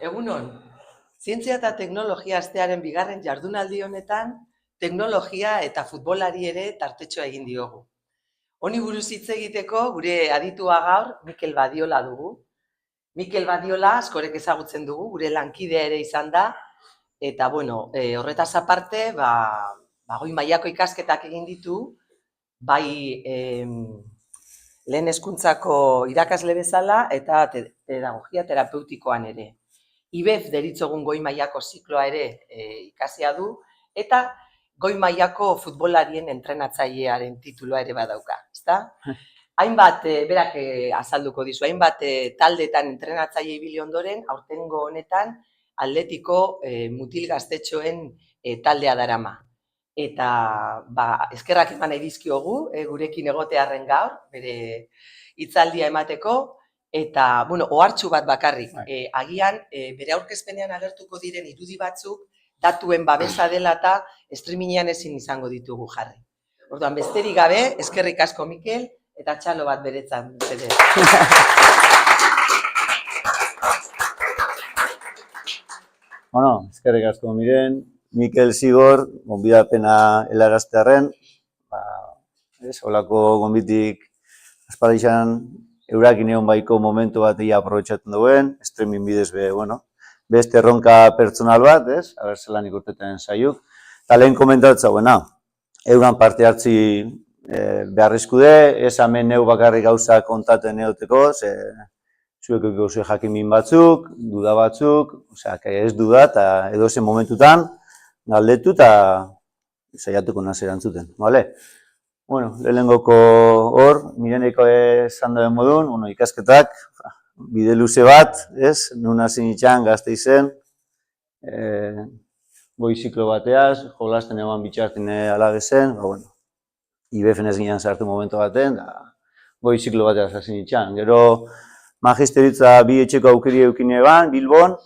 Egunon, zientzia eta teknologia astearen bigarren jardunaldi honetan, teknologia eta futbolari ere tartetxoa egin diogu. Honi buruz hitz egiteko gure aditua gaur Mikel Badiola dugu. Mikel Badiola askorek ezagutzen dugu, gure lankidea ere izan da, eta horretaz aparte, goi mailako ikasketak egin ditu, bai lehen hezkuntzako irakasle bezala eta pedagogia terapeutikoan ere. IBEF deritzogun goi mailako zikloa ere ikasia du, eta goi mailako futbolarien entrenatzailearen tituloa ere badauka, ezta? Hainbat, berak azalduko dizu, hainbat taldetan entrenatzaile ibili ondoren, aurtengo honetan Atletiko mutil gaztetxoen taldea darama. Eta eskerrak eman nahi dizkiogu, gurekin egotearren gaur, bere hitzaldia emateko, eta, ohartxu bat bakarrik, agian bere aurkezpenean agertuko diren irudi batzuk, datuen babesa dela eta streamingean ezin izango ditugu jarri. Orduan, besterik gabe, eskerrik asko Mikel, eta txalo bat beretzan. Eskerrik asko Miren, Mikel Zigor, gonbidapena helaraztearren, holako gonbitik aspaldixan eurakin egon baiko momentu bat ia aprobetxatzen duen, streaming bidez beste erronka pertsonal bat, haber zelan ikurteten zaiuk. Eta lehen komentatzen guena, euran parte hartzi beharrizkude, ez hemen neu bakarrik gauza kontaten neoteko, zuek gauze jakimin batzuk, duda batzuk, ez duda, eta edo zen momentutan, galdetu eta saiatuko naz erantzuten, bale? Lehengoko hor, Mireneko esan duen modun, ikasketak, bide luze bat, nun hasi nintzen gazte izen, goi ziklo bateaz, jolasten eman bitxartin alabezen, IBEF-en ez ginen sartu momentu baten, goi ziklo bateaz hasi nintzen. Gero, magisteritza bi etxeko aukeri eukine eban, Bilbon,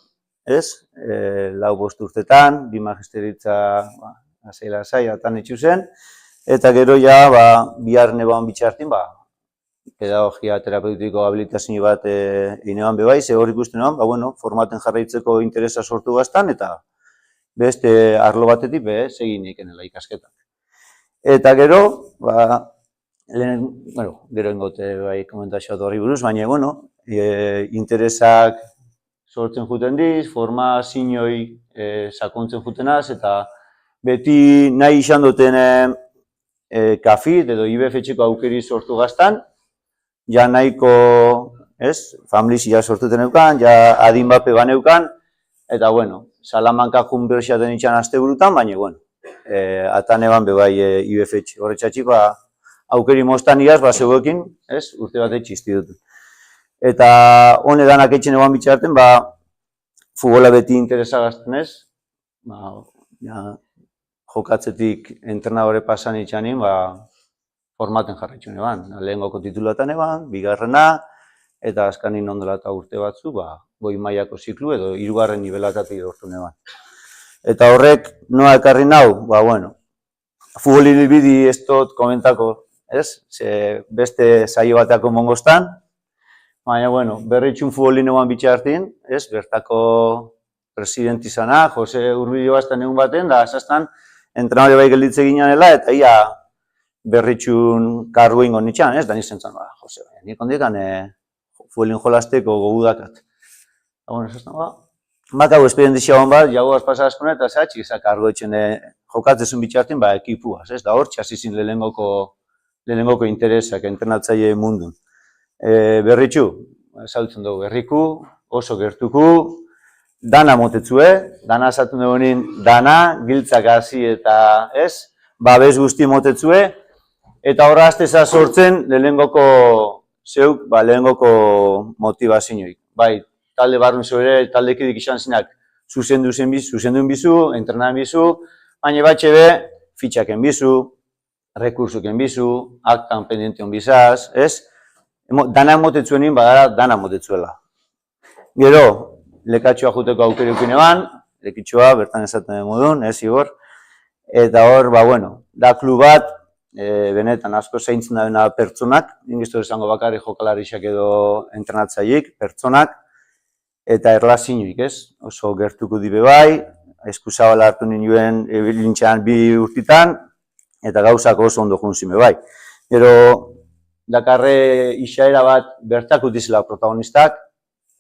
4 urtetan, bi magisteritza lasai-lasaiatan etxu zen, eta gero ja, bihar neban bitxartin, pedagogia terapeutiko habilitazio bat egin eban bebai, ze hor ikusten eban, formaten jarraitzeko interesa sortu gaztan, eta beste arlo batetik egin ikenela ikasketak. Eta gero, gero ingote komentazioa horri buruz, baina, interesak sortzen juten diz, formazioi sakontzen jutenaz, eta beti nahi izan duten kafit edo IBEF etxeko aukeri sortu gaztan, ja nahiko, familiz ja sortuten eukan, ja adin bape baneukan, eta, Salamanca junbertsiaten itxan azte burutan, baina, atan eban bebai IBEF etxe. Horretxatxik, aukeri moztan iaz, zeuekin, urte bat etxisti dut. Eta honedanak etxen eban bitxarten, futbola beti interesagazten ez, jokatzetik entrenadore pasan itxanin, formaten jarraitxun eban. Lehengoko titulatan eban, bigarrena, eta azkanin ondola eta urte batzu, goi mailako ziklu edo 3. nivelatatik dortu eban. Eta horrek, noa ekarri nau, futbol ibilbidi ez dut komentako, beste saio bateako mongostan, baina, berritxun futbolin eban bitxartin, bertako presidenti izana, Jose Urbillo bazten egun baten, da azaztan, entrenadore bai gelditze ginanela, eta ia berritxun kargu ingo nitxan, da nizten zan, Jose, nik ondikan futbolin jolasteko gogudakat. Makau esperientzia hon bat, jagoaz pasazkuna, eta zehatxik ezak kargu etxen jokatzezun bitxartin, ekipuaz, da hor txasizin lehenengoko interesak entrenatzaile mundun. Berritxu, ezagutzen dugu, berriku, oso gertuku, dana motetzue, dana esatu dugunin, dana, giltzak hasi eta babes guzti motetzue, eta horra azteza sortzen lehenengoko zeuk, lehenengoko motivazioik. Bai, talde barrun zure, taldekidik izan zinak zuzenduen bizu, entrenaden bizu, baina batxe be, fitxaken bizu, rekursuken bizu, aktan pendiention bizaz, dana motetzuenin badara dana motetzuela. Gero, lekatxoa juteko aukeriukin eban, lekitxoa, bertan esaten modun, Igor, eta hor, da klub bat, benetan asko zaintzen da pertsonak, ingiztu esango bakarri jokalarixak edo entrenatzaileik, pertsonak, eta erlazioik, ez? Oso gertuko dibe bai, eskuzabala hartu ninuen lintxan 2 urtitan, eta gauzak oso ondo junzime bai. Gero, dakarre isaera bat bertako dizela protagonistak,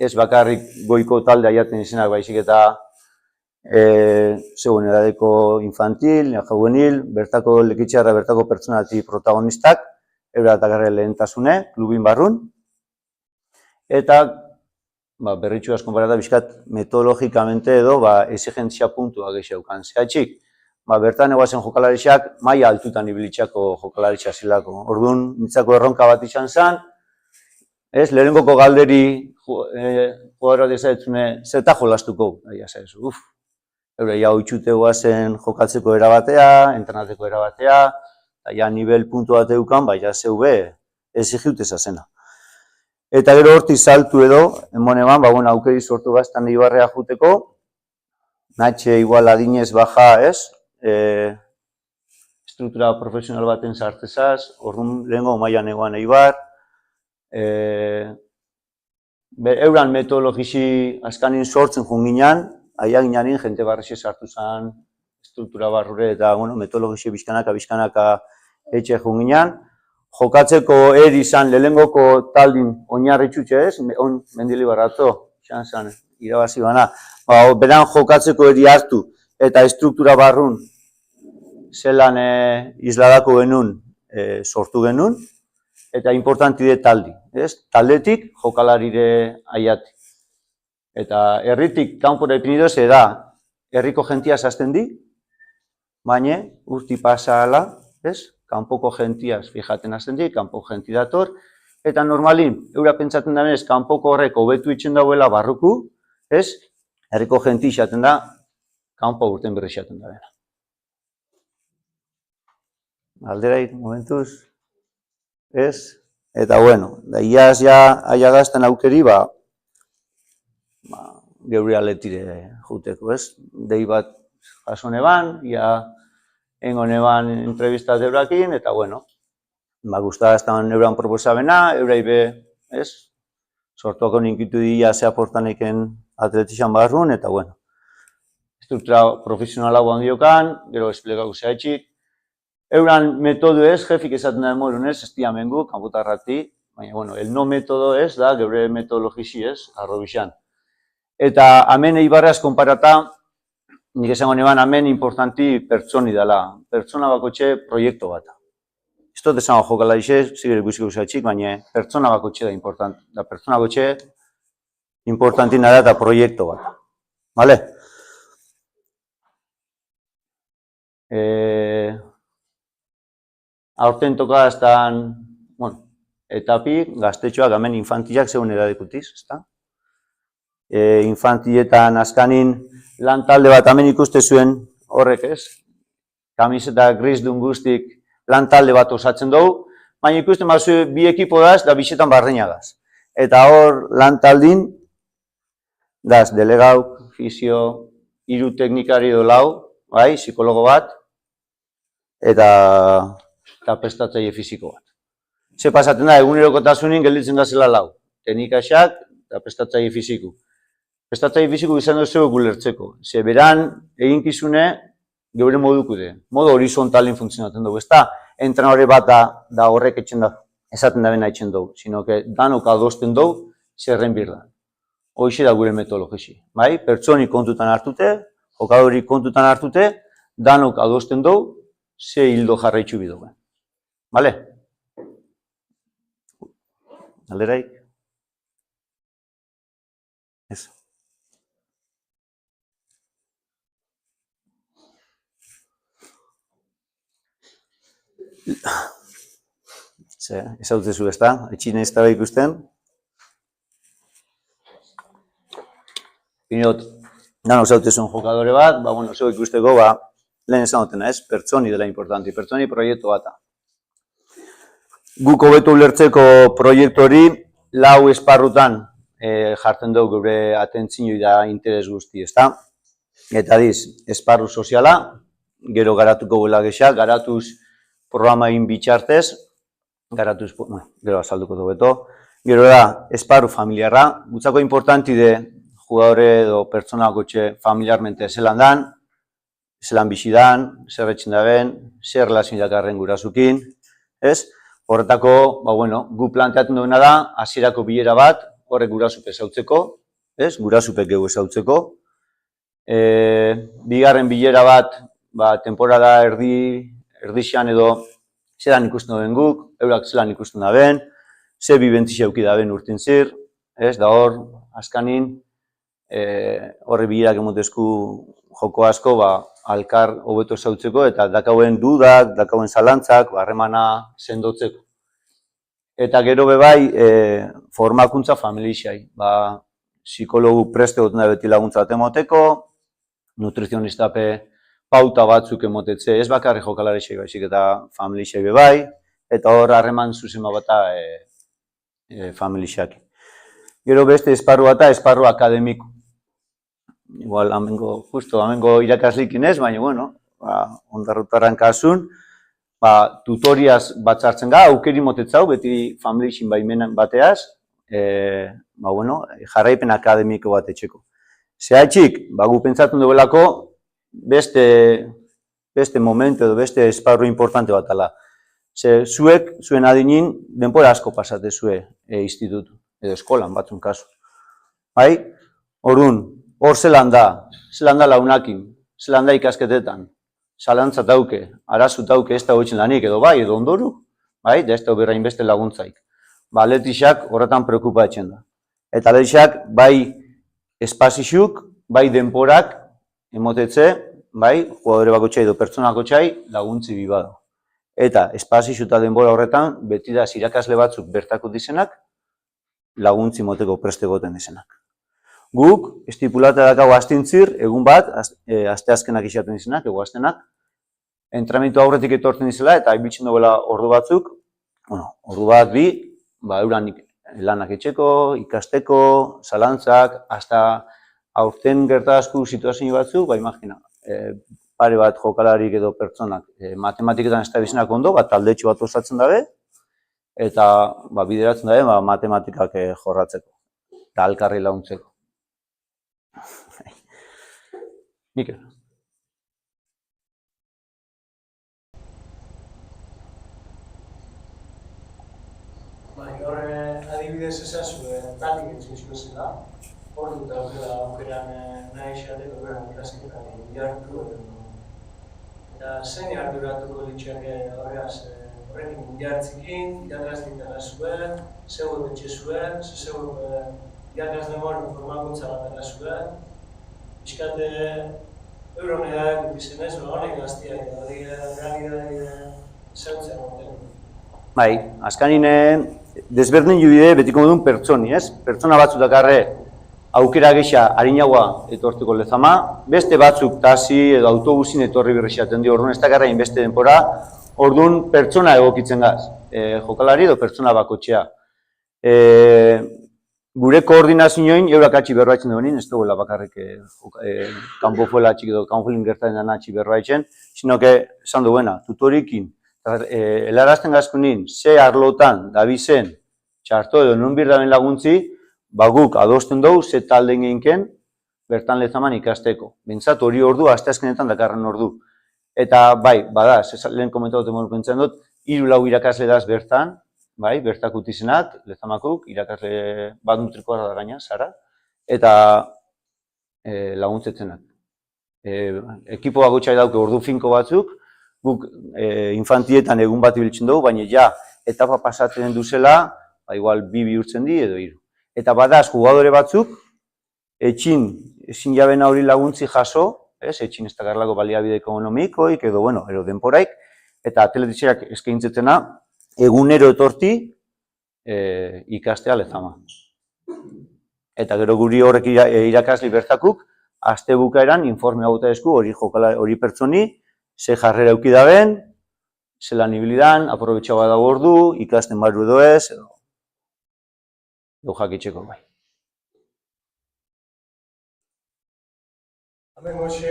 ez bakarrik goiko talde aiaten izenak baizik eta zegoen edadeko infantil, juvenil, bertako lekitxarra, bertako pertsonati protagonistak, eura dakarre lehentasune, klubin barrun, eta berritxu asko konparata bizkat metodologikamente edo exigentzia puntua gehiagokan. Zehatxik, bertan egoazen jokalarixak maila altutan ibilitxako jokalaritxa zilako. Orduan, nintzako erronka bat izan zen, ez, lehenengoko galderi jugadora dezaetzune, zerta jolastuko, eure, ja oitxute goazen jokatzeko erabatea, entrenateko erabatea, eta ja nivel puntu bat eukan, ja zeube exigiuteza zena. Eta gero horti saltu edo, emoneban, aukeri sortu gaztan Ibarrea juteko, natxe igual adinez baja, ez, struktura profesional baten sartzezaz, orduan lehenko mailan egoan Eibar, euran metodologisi askanin sortzen junginan, aia ginanin, jente barrexe sartu zen, struktura barrure eta metodologisi bizkanaka etxe junginan, jokatzeko izan lehengoko taldin oinarritxutxe ez, mendili barratzo, xan irabazi bana, beran jokatzeko hartu eta struktura barrun zelan isladako genuen sortu genuen, eta importanti taldi, ez? Taldetik jokalarire aiati. Eta herritik kanpora ipinidoz da, herriko jentia zazten di, baina urti pasa ala, ez? Kanpoko jentiaz fijaten azten di, kanpoko jenti dator, eta normalin, eura pentsatzen da benez, kanpoko horrek hobetu itxen dauela barruku, ez? Herriko jenti xaten da, kanpo urten berri xaten da bena. Alderaik, momentuz, ez? Eta bueno, da iaz ja aiagazten aukeri, geure aletire juteko, ez? Dei bat jasone ban, ja engo neban entrevistat eurakin, eta bueno, guztaztan euran proposabena, eurai be, ez? Sortuako ninkitu dira ze aportaneken atletizan barrun, eta bueno, struktura profesionala guan diokan, gero esplegau zehatxik, euran metodo ez, jefik esaten da emorun ez, ez diamengu, kanpotarrati, baina, bueno, el no metodo ez da, geure metodologisi ez, arrobixan. Eta hemen Eibarraz konparata, nik esango neban, hemen importanti pertsoni dela, pertsona bakotxe proiektu bat. Ez dut esango jokalarixe, zigere guziko zehatxik, baina pertsona bakotxe da important. Da pertsona bakotxe importanti nada eta proiektu bat. Bale? Aurten toka aztan, bueno, etapi, gaztetxoak hemen infantilak zegoen edadekutiz, ezta? Infantietan askanin lan talde bat hemen ikuste zuen horrek ez, kamiseta gris dun guztik lan talde bat osatzen dugu, baina ikusten bazu bi ekipo daz da bisetan barreinagaz. Eta hor lan taldin, daz delegau, fisio, 3 teknikari edo lau, bai, psikologo bat, eta prestatzaile fisiko bat. Ze pasaten da, egunerokotasunin gelditzen da zela lau, teknikaxak eta prestatzaile fisiku. Prestatzaile fisiku izan duzu gulertzeko, ze beran eginkizune geure modukude, modu horizontalin funtzionatzen dugu, ez da entrenore bat da horrek etxen da, esaten da bena etxen dugu, sino que danok adosten dugu zerren birda. Hoxe da gure metodologisi, bai? Pertsoni kontutan hartute, jokadori kontutan hartute, danok adosten dugu ze hildo jarraitzu biduen. Bale? Alderaik? Ez. Ez hau zezu ez da, etxine ez da ikusten. Pinot, danok zautezun jokadore bat, bueno, zeu ikusteko, lehen esan dutena ez, pertsoni dela importanti, pertsoni proiektu bata. Guk hobeto ulertzeko proiektu hori, lau esparrutan jartzen dugu gure atentzinoi da interes guzti, ez da? Eta diz, esparru soziala, gero garatuko gula gexak, garatuz programa egin bitxartez, garatuz, gero azalduko dugu beto, gero da, esparru familiarra, gutzako importanti de jugadore edo pertsonakotxe familiarmente zelan dan, zelan bizi dan, zer etxen daben, zer relazio dakarren gurasoekin, ez? Horretako, gu planteatzen duena da, hasierako bilera bat, horrek gurasupe ezautzeko, ez? Gurasupek geu ezautzeko. Bigarren bilera bat, temporada erdixan edo zelan ikusten duen guk, eurak zelan ikusten daben, ze bibentzia euki daben urtin zir, ez? Da hor, azkanin, horre bilerak emotezku joko asko, alkar hobeto ezautzeko eta dakauen dudak, dakauen zalantzak, harremana sendotzeko. Eta gero bebai, formakuntza familixai. Psikologu preste goten da beti laguntza bat emoteko, nutrizionistape pauta batzuk emotetze, ez bakarri jokalarexai baizik eta familixai bebai, eta hor harreman zuzema bata familixaki. Gero beste esparru bata, esparru akademiko. Igual, amengo irakaslikin ez, baina, ondarrutarran kasun, tutoriaz batzartzen ga, aukeri motetzau, beti familixin baimenen bateaz, jarraipen akademiko bat etxeko. Zehatxik, gu pentsatzen duelako, beste momentu edo beste esparru importante bat ala. Zuek, zuen adinin, denpora asko pasate zue institutu, edo eskolan batzun kasu. Hor zelan da launakin, zelan da ikasketetan, zalantzat dauke, arazut dauke ez da hoitzen lanik edo edo ondoru, da ez da berrain beste laguntzaik. Aletixak horretan preokupatzen da. Eta aletixak bai espazixuk, bai denporak emotetze, jugadore bakotxai edo pertsonakotxai laguntzi bibado. Eta espazixu eta denbora horretan beti da irakasle batzuk bertako dizenak laguntzi moteko preste goten dizenak. Guk, estipulata dakago astintzir, egun bat, asteazkenak izaten dizenak, ego astenak, entramentu aurretik etortzen dizela eta ibiltzen duela ordu batzuk, ordu bat bi, euran lanak etxeko, ikasteko, zalantzak, hasta aurten gertazku situazio batzuk, imagina, pare bat jokalarik edo pertsonak matematiketan ez da bizenak ondo, taldetxo bat osatzen dabe, eta bideratzen dabe matematikak jorratzeko, eta alkarri laguntzeko. Mikel. Hor adibidez ezazu, taldik entzun zuzela, hor dut aukeran nahi xateko beran ikasketan jartu eta zein arduratuko ditxake horrekin jartzikin, irakasleetara zuen, zeuek etxe zuen, zeuek irakasle moren formakuntza bat ara zuen, pixkate euron edadak bizenez, honek gaztiak realidade zeutzen moten. Azkanine desberdin jubide betiko modun pertsoni, ez? Pertsona batzuk dakarre aukera gexa harinagoa etorteko lezama, beste batzuk taxi edo autobusin etorri berrexaten dio, orduan ez dakarra inbeste denpora, orduan pertsona egokitzen gaz, jokalari edo pertsona bakotxea. Gure koordinazioin eurak atxi berbaitzen duenin, ez duela bakarrik kanpo fuela atxik edo kanpo gertaren dana atxi berbaitzen, sino que, esan duena, tutorikin, helarazten gazkunin, ze arlotan, dabizen, txarto edo non birdaben laguntzi, guk adosten dugu, ze talden geinken, bertan lezaman ikasteko. Bentsat hori ordu, asteazkenetan dakarren ordu. Eta bada, lehen komentatu pentzen dut, 3-4 irakasle daz bertan, bertak utizenak, lezamakuk, irakasle bat nutrikoa da gaina, Sara, eta laguntzetzenak. Ekipo bagotxai dauke ordu finko batzuk, guk infantietan egun bat ibiltzen dugu, baina etapa pasatzen duzela, igual 2 bihurtzen di edo 3. Eta badaz, jugadore batzuk, ezin jabena hori laguntzi jaso, etxin ez dakarlako baliabide ekonomikoik edo denporaik, eta atletitxeak eskaintzetena, egunero etorti ikastea lezama. Eta gero guri horrek irakasli bertakuk, aste bukaeran informe hauta esku hori pertsoni, ze jarrera euki daben, zelan ibilidan, aprobetxagoa dago ordu, ikasten baru edo ez, edo jakitxeko bai. Hemen goxe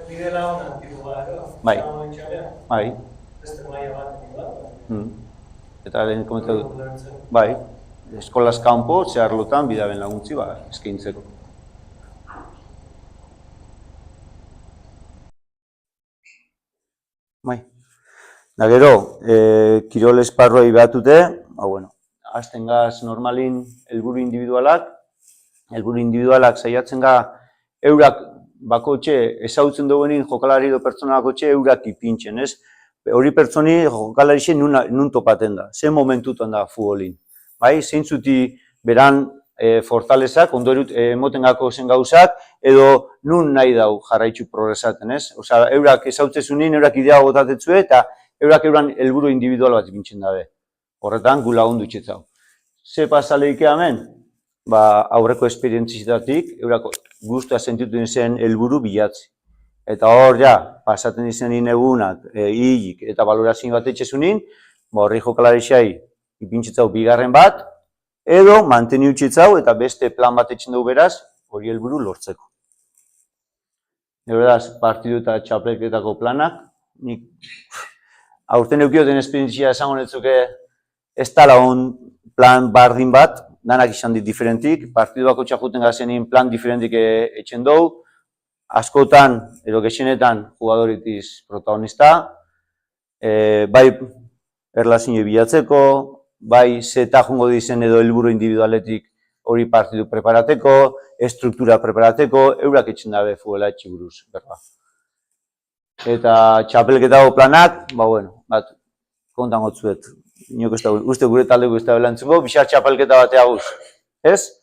bidela honan tipo gara, bai. Bai. Beste maia bat, Eta lehen komentatu, bai, eskolaz kanpo, ze arlotan bidaben laguntzi eskaintzeko. Bai. Da gero, kirol esparruei behatute, hasten gaz normalin helburu individualak saiatzen ga eurak bakotxe ezautzen duguenin jokalari edo pertsona bakotxe eurak ipintzen, ez? Hori pertsoni jokalarixe nun topaten da, ze momentutan da futbolin. Bai, zeintzuti beran fortalezak, ondo emoten gako zen gauzak, edo nun nahi dau jarraitzu progresaten, ez? Osa, eurak ezautzezunin, eurak idea botatetzue, eta eurak euran helburu individual bat ipintzen dabe. Horretan, gu lagundu itxetzau. Ze pasaleike hemen? Aurreko esperientzitatik, eurako guztua sentitu zen helburu bilatzi. Eta hor, pasaten izen egunak, hilik eta balorazio bat etxezunin, horri jokalarixai ipintzitzau bigarren bat, edo manteni utzitzau eta beste plan bat etxen dugu beraz, hori helburu lortzeko. Beraz, partidu eta txapelketako planak, nik aurten eukioten esperientzia esango netzuke ez tala hon plan bardin bat, danak izan dit diferentik, partidu bako txakuten gazenin plan diferentik etxen dugu, askotan, edo gexenetan, jugadoritiz protagonista, bai erlazio bilatzeko, bai zeta jungo dizen edo helburu individualetik hori partidu preparateko, estruktura preparateko, eurak etxen dabe futbola etxiburuz, berba. Eta txapelketako planak, kontan gotzuet, uste gure taldeko ez da belantzuko, bixar txapelketa batea guz, ez?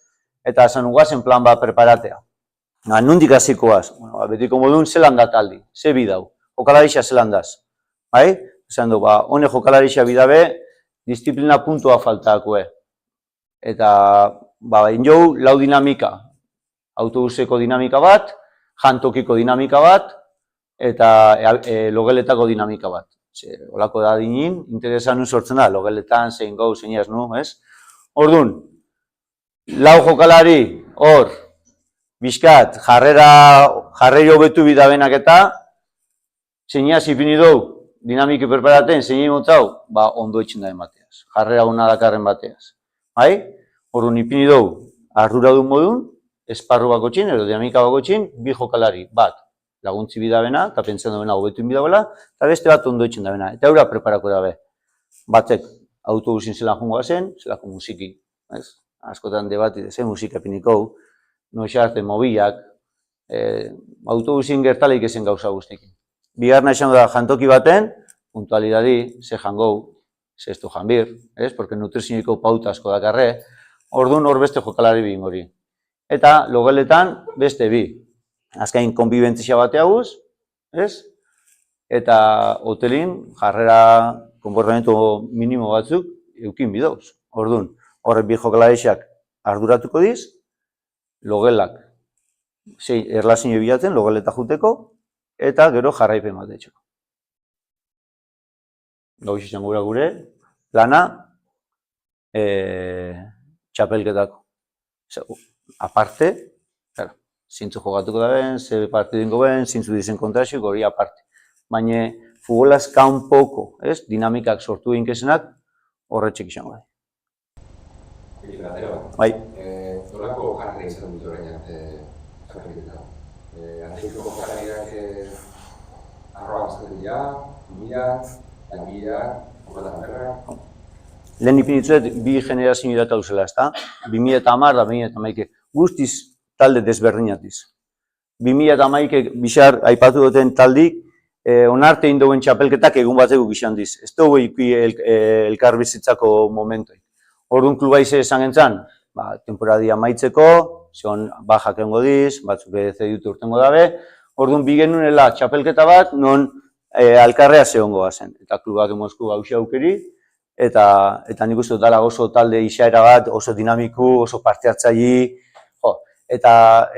Eta esan ugazen plan bat preparatea. Nundik hasikoaz, betiko modun zelan da taldi, ze bidau, jokalarixa zelan daz. Bai? Esan du, hone jokalarixa bidabe, disiplina puntua faltakue. Eta, enjou, lau dinamika, autobuseko dinamika bat, jantokiko dinamika bat, eta logeletako dinamika bat. Olako da dinin, interesan nun sortzen da, logeletan, zein gau, zein nu, ez? Orduan, lau jokalari, hor, bizkat, jarreri hobetu bidabenak eta, zeinia zipini dugu, dinamiki preparaten, zeini motzau, ondo etxen da emateaz, jarrera hona dakarren bateaz. Bai? Orduan, ipini dugu, arduradun modun, esparru bako txin, edo dinamika bako txin, bi jokalari, bat, laguntzi bidabena, eta pentsan duena hobetu bidabela, eta beste bat ondo etxen dabena, eta eura preparako dabe. Batek, autobusin zelan jungo zen, zelako musiki, askotan debati, ze musika piniko, noixarte, mobilak, autobusin gertaleik ezen gauza guztikin. Bigarna esan da jantoki baten, puntualidadi, ze jangou, ze estu janbir, porque nutrizioniko pauta asko dakarre, orduan hor beste jokalari bi hori. Eta logeletan beste bi. Azkain konbibentzia batea guz, eta hotelin jarrera konportamentu minimo batzuk eukin bidauz. Orduan, horrek bi jokalarixak arduratuko diz, logelak erlazio bilatzen, logeleta juteko, eta gero jarraipen bat etxeko. Gauz izan gure, plana, txapelketako. Aparte, zintzu jogatuko da ben, ze partidinko ben, zintzu dizen kontraxik, hori aparte. Baina, futbolaz kanpoko, dinamikak sortu inkesenak, horretxek izango da. Bai. Nolako jarri izan dut horrein txapelketa? Antziko jarriak arroa bazten dira, mila, langila, horretan berra. Lehen ipinitzuet, bi generazio data duzela, ezta? 2010 eta 2011. Guztiz talde desberdinatiz. 2011 bixar aipatu duten taldik, onarte indoen txapelketak egun batzeko gizan diz. Ez dugu ipi elkarbizitzako momentuik. Orduan kluba ize esan gentzan, temporadia maitzeko, zion bajak egongo diz, batzuk edeze dute urtengo dabe. Orduan bi genuela txapelketa bat, non alkarrea zehongo zen. Eta klubak emozku gauza aukeri, eta nik uste dala oso talde isaera bat, oso dinamiku, oso parte hartzaile, eta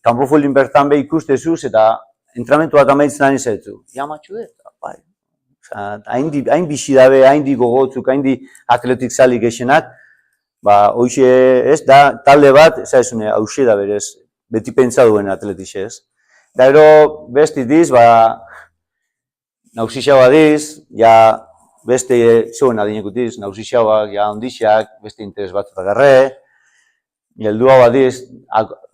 kanpofuelin bertan be ikustezuz, eta entramentu bat amaitzen ari zaitu. Ja, matxu dut, bai. Hain bizi dabe, hain di gogotzuk, hain di atletik zalik esenak, hoxe ez, da talde bat, ez da hauxe da berez, beti pentsa duen atletixe ez. Da ero, besti diz, nausixaua diz, ja, beste zeuen adinekutiz, nausixauak, ja, ondixak, beste interes bat agarre, geldua bat diz,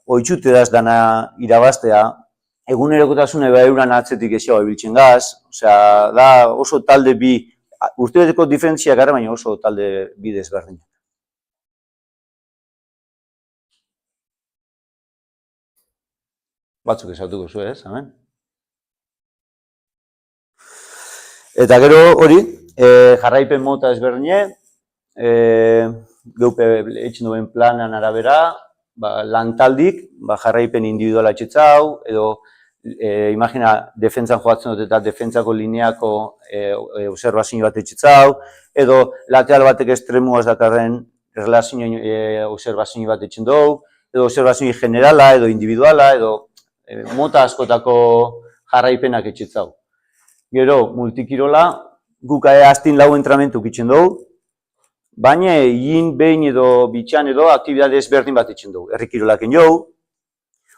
oitxute daz dana irabaztea, egunerokotasune euran atzetik eziago ibiltzen gaz, osea, da oso talde bi, urtebeteko diferentziak gara, baina oso talde bi desberdinak. Batzuk esatuko zu, ez, hemen? Eta gero hori, jarraipen mota ezberdine, geupe etxen duen planan arabera, lantaldik, jarraipen individuala etxetzau, edo imagina, defentzan joatzen dut eta defentzako lineako observazio bat etxetzau, edo lateral batek estremuaz dakarren relazio observazio bat etxen dugu, edo observazio generala, edo individuala, edo mota askotako jarraipenak etxetzau. Gero, multikirola, guk astin lau entramentu itzen dugu, baina egin behin edo bitxan edo aktibidade ezberdin bat etxen dugu. Herrikirolaken jau,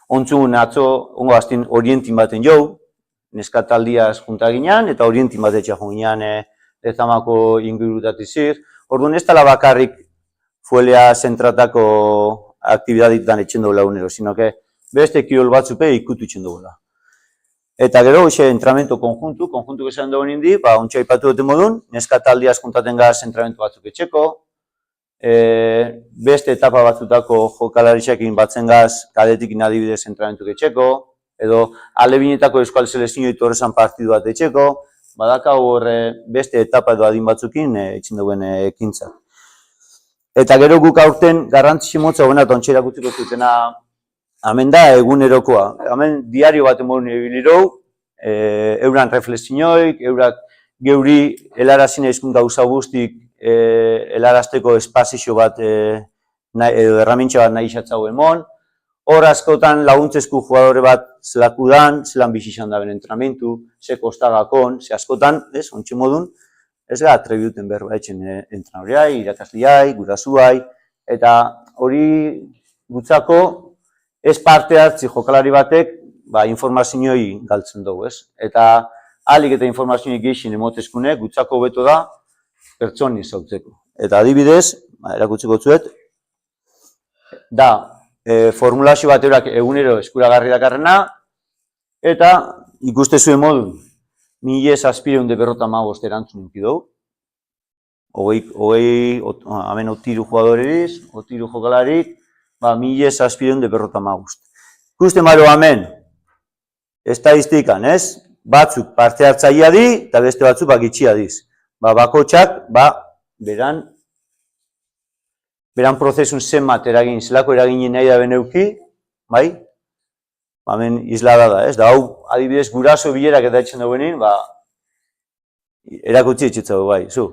ontzun atzo, ongo astin orientin baten jau, neskataldiaz junta ginean, eta orientin bat etxea ginean Lezamako ingurutatizir. Orduan ez tala bakarrik fuelea zentratako aktibidadeetan etxen dugu lagunero, sino que beste kirol batzupe ikutu etxen dugu da. Eta gero, hoxe, entrenamiento konjuntu esan dugu nindi, ontsa ipatu dute modun, neskataldiaz juntaten gaz entrenamiento batzuk etxeko, beste etapa batzutako jokalarixekin batzen gaz, kadetikin adibidez entrenamentu etxeko, edo alebinetako euskal selezio ditu horrezan partidu bat etxeko, badakau horre beste etapa edo adin batzukin etxen duen ekintzak. Eta gero guk aurten garrantzitsi motza hona eta ontsa irakutziko zutena hemen da egunerokoa. Hemen diario bat emodun ebilirou, euran reflexioik, eurak geuri helarazin ezkun gauza guztik helarazteko espazio bat edo erramintxa bat nahi xatzau emon. Hor askotan laguntzezku jugadore bat zelakudan, zelan bizizan daben entrenamentu, ze kostagakon, ze askotan, ontsa modun, ez gara atrebiuten berba etxen entrenoriai, irakasliai, gurazuai, eta hori gutzako ez parte hartzi jokalari batek informazioi galtzen dugu, ez? Eta alik eta informazioi geixin emotezkune, gutzako beto da pertsoni zautzeko. Eta adibidez, erakutzeko zuet, da formulazio bat eurak egunero eskuragarri dakarrena, eta ikuste zuen modun, 1755 erantzun nuki dugu. Hemen otiru jugadoreriz, otiru jokalarik, 1755. Ikusten baro hemen, estadistikan, ez? Batzuk parte hartzaia di, eta beste batzuk itxia diz. Bakotxak, beran prozesun zenbat eragin, zelako eraginen nahi da beneuki, bai? Hemen islada da, ez? Da, hau, adibidez, guraso bilerak eta etxen duguenin, erakutsi etxetza du, bai, zu,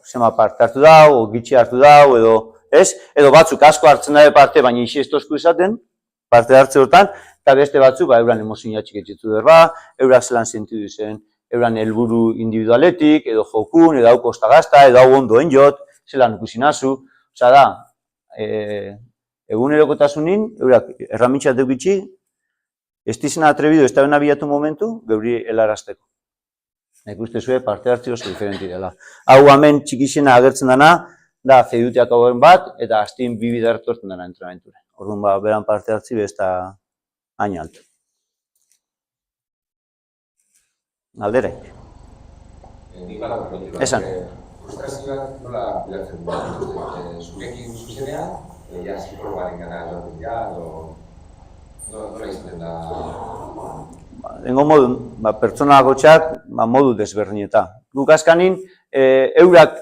zenbat parte hartu dau, gitxi hartu dau, edo batzuk asko hartzen dabe parte, baina isi ez tozku izaten, parte hartze hortan, eta beste batzuk, euran emozioa txiketxetu derba, eurak zelan sentidu zen, euran helburu individualetik, edo jokun, edo hau kostagazta, edo hau ondoen jot, zelan ikusinazu, oza da, egunerokotasunin, eurak erramintxat dugitxi, ez dizena atrebido ez da bena bilatu momentu, geuri helarazteko. Ikuste zuen parte hartzi oso diferenti dela. Hau hemen txikixena agertzen dana, da feiduteak hauen bat, eta hastin bi bidar tortzen dena entrenamenture. Orduan beran parte hartzi bezta hain altu. Galderek. Esan. Frustrazioak nola bilatzen dut? Zurekin zuzenean, ja psikologaren gana joaten dira, nola izaten da? Dengo modun, pertsona gotxak modu desberdineta. Guk askanin, eurak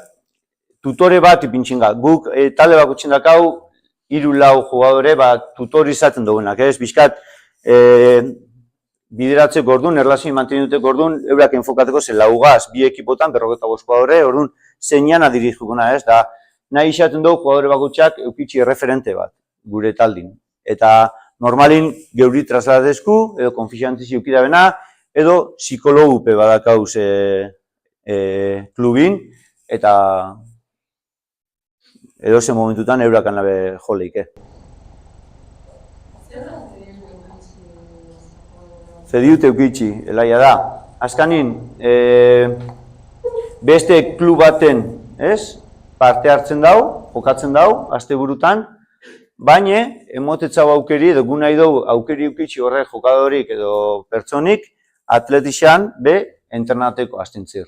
tutore bat ipintxinga. Guk talde bako txindakau, 3-4 jugadore tutori izaten dugunak. Bizkat, bideratzeko orduan, erlazio manteniduteko orduan, eurak enfokateko zen laugaz, bi ekipotan, 45 jugadore, orduan, zeinan adirikukuna, ez? Da, nahi izaten dugu jugadore bakotxak eukitxi referente bat, gure taldin. Eta normalin geuri trasladezku, edo konfixiantzi eukidabena, edo psikologupe badakauz klubin, eta edo zen momentutan eurakan labe joleik. Zediut eukitxi, elaia da. Azkanin, beste klub baten parte hartzen dau, jokatzen dau, asteburutan, baina emotetzau aukeri edo gu nahi dugu aukeri ukitxi horrek jokadorik edo pertsonik atletixan be entrenateko astentzir.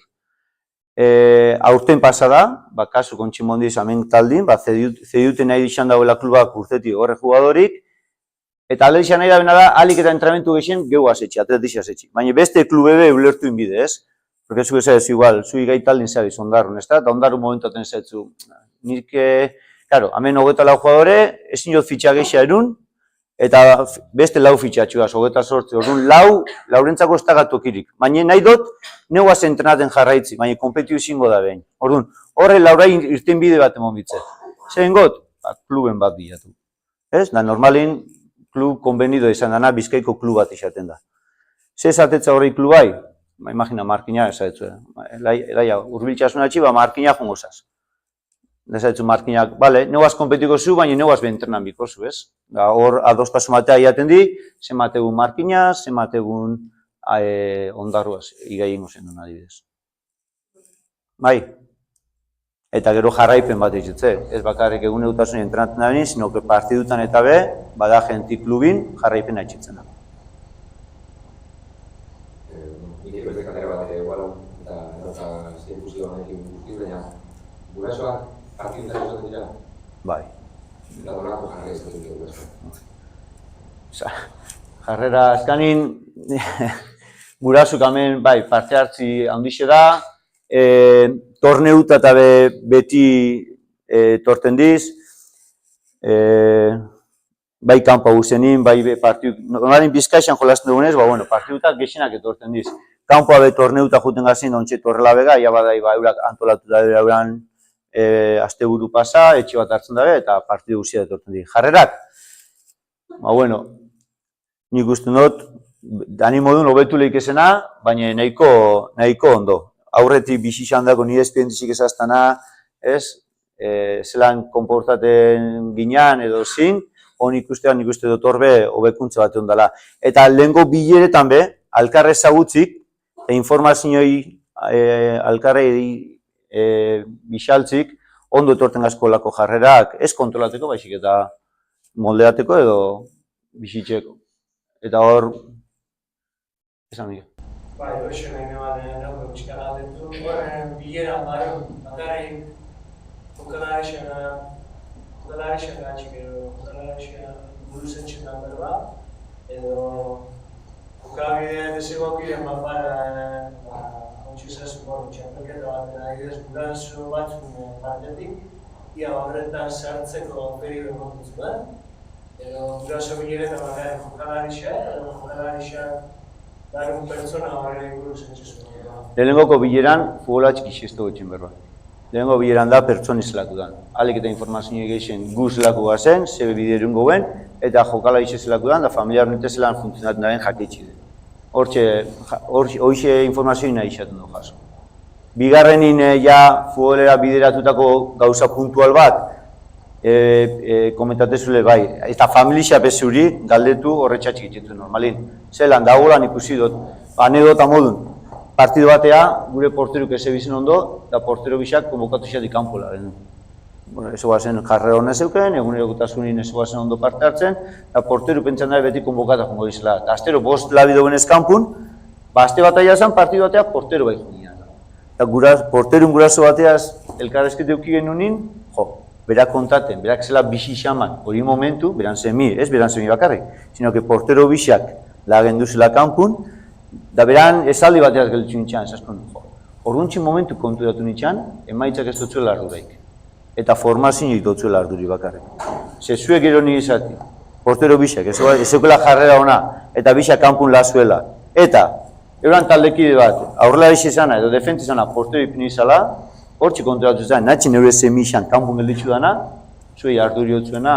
Aurten pasada, kasu kontximondiz hemen taldin, zediuten nahi dixan dauela klubak urteti horre jugadorik, eta atletixan nahi da bena da, alik eta entrenamentu gexen geu azetxe, atletixan azetxe. Baina beste klubebe ulertu inbide, ez? Porque zu ez igual, zu igai taldin zabiz ondarrun, ez da? Eta ondarrun momentoten zetzu. Nik, claro, hemen 24 jugadore, ezin jot fitxa gexa erun, eta beste lau fitxatxuaz, 28, orduan laurentzako ez tagatokirik. Baina nahi dut, neguaz entrenaten jarraitzi, baina kompetitu zingo da behin. Orduan, horre laurai irten bide bat emon bitze. Zer got, kluben bat bilatu. Ez? Da, normalin, klub konbenido izan dana, Bizkaiko klub bat izaten da. Zer esatetza horrei klubai? Ba, imagina, markina esatetzu. Laia, urbiltxasuna txiba, markina jongozaz. Esatetzu markinak, bale, neguaz kompetiko zu, baina neguaz behentrenan biko zu, ez? Hor, adostasun batea iaten di, zemategun markina, zemategun ondarruaz, igai ingo zen duen adibidez. Bai? Eta gero jarraipen bat izutze, ez bakarrik egun egutasun entrenatzen da benin, sino que partidutan eta be, bada jenti klubin jarraipen haitzitzen da. Nik beste katera bat egualan, eta zein fusio honekin guztiz, baina gurasoak partidutan esaten dira? Bai. Eta donako jarrera izaten dira gurasoak. Jarrera, azkanin, gurasuk hemen, bai, parte hartzi handixe da, torneuta eta beti torten diz, bai kanpa guzenin, bai partidu, normalin Bizkaixan jolazten dugunez, ba, bueno, partidutak gexenak etorten diz. Kanpoa be torneuta juten gazin, ontsi torrela bega, ia badai, ba, eurak antolatu da euran asteburu pasa, etxe bat hartzen dabe, eta partidu guztia etorten diz. Jarrerak, ba, bueno, nik uste dut, dani modun hobetu lehikesena, baina nahiko ondo. Aurretik bizizan dago nire espedientizik ezaztana, ez, zelan konportaten ginean edo zin, nik uste dut horbe hobekuntza bat ondala. Eta lehenko bileretan be, alkarre ezagutzik, informazioi alkarrei bixaltzik, ondo etorten gaskolako jarrerak, ez kontrolateko, baizik eta moldeateko edo bizitzeko. Eta hor, esan dira. Bai, hoxe nahi nebalen dago pixkara atentu. Horren bileran barun, bakarrik jokalarixan gatxik edo jokalarixan buruzen txetan berba, edo jokabidea desegokiren bat bara kontxuzazu txapelketa bat adibidez guraso batzun batetik, ia horretan sartzeko periodo montuz bat, edo guraso bileretan bakarrik jokalarixan, edo jokalarixan darun pertsona horre buruz entzuzu. Lehenengoko bileran futbola txikixestu gotxen berba. Lehenengo bileran da pertsonizelatu da. Alik eta informazio egeixen guz zelako gazen, zebe biderun goben, eta jokala zelako da, da familiar nete zelan funtzionatzen daren jaketxi den. Hoxe informazioa nahi izaten du jaso. Bigarrenin ja futbolera bideratutako gauza puntual bat, komentatezule bai, eta familia bezuri galdetu horretxatxik itxetu normalin. Zelan, dagoelan ikusi dut, anedota modun, partidu batea, gure porteruk eze bizen ondo, eta portero bisak konbokatu xatik kanpola. Bueno, eso bazen jarrera honez euken, egunerokotasunin eso bazen ondo parte hartzen, eta porteru pentsan da beti konbokata jongo dizela. Eta astero, bost labi dugunez kanpun, aste bataia zen, partidu batea portero bai jonian. Eta porterun guraso bateaz elkarrezkete euki genunin, berak kontaten, berak zela bixi xaman, hori momentu, beran zemi, ez beran zemi bakarrik, sino que portero bixak lagen duzela kanpun, da beran esaldi bateaz gelitzu nintxan, esaskon, orduntxin momentu kontu datu nintxan, emaitzak ez dutzuela arduraik. Eta formazioik dutzuela arduri bakarrik. Zezuek gero nire izati, portero bixak, ez eukela jarrera ona, eta bixak kanpun lazuela. Eta, euran taldekide bat, aurrela izana edo defentzi izana, portero ipini izala, hortxe kontratu zen, natxin eure zemixan kanpun gelditzu dana, zuei arduri hotzuena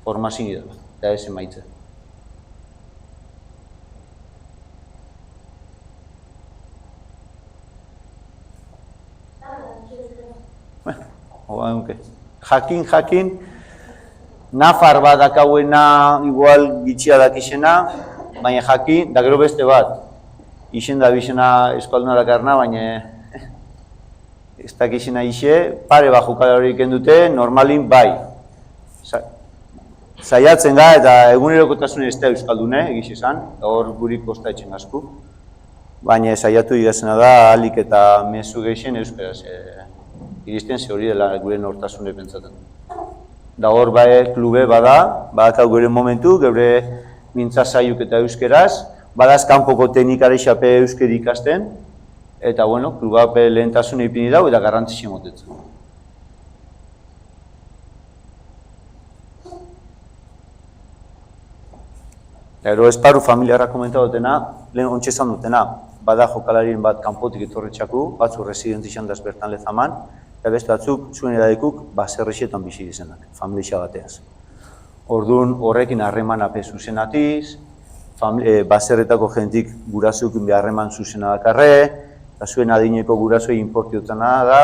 formazioa dela, eta ez emaitza. Jakin, nafar bat dakauena igual gitxia dakixena, baina jakin, da gero beste bat, isen da bizena eskalduna dakarna, baina ez dakixena ise, pare bat jokalari horik endute, normalin bai. saiatzen ga eta egunerokotasun ez da euskaldune, egiz esan, hor guri kosta etxen asko. Baina saiatu igazena da, ahalik eta mezu gehien euskaraz iristen ze hori dela gure nortasune pentsatzen. Da hor klube bada, badakau gure momentu, geure mintza saiuk eta euskeraz, badaz kanpoko teknikare xape euskeri ikasten, eta bueno, kluba lehentasune ipini dago eta garrantzitsi motetzen. Gero esparru familiarra komentatu dutena, lehen ontsa esan dutena, bada jokalarien bat kanpotik etorretxaku, batzu residenti izan daz bertan Lezaman, eta beste batzuk, zuen edadikuk, baserrexetan bizi dizenak, familia bateaz. Orduan horrekin harreman ape zuzenatiz, baserretako jentik gurasoek harreman zuzena dakarre, eta zuen adineko gurasoei inportiotzena da,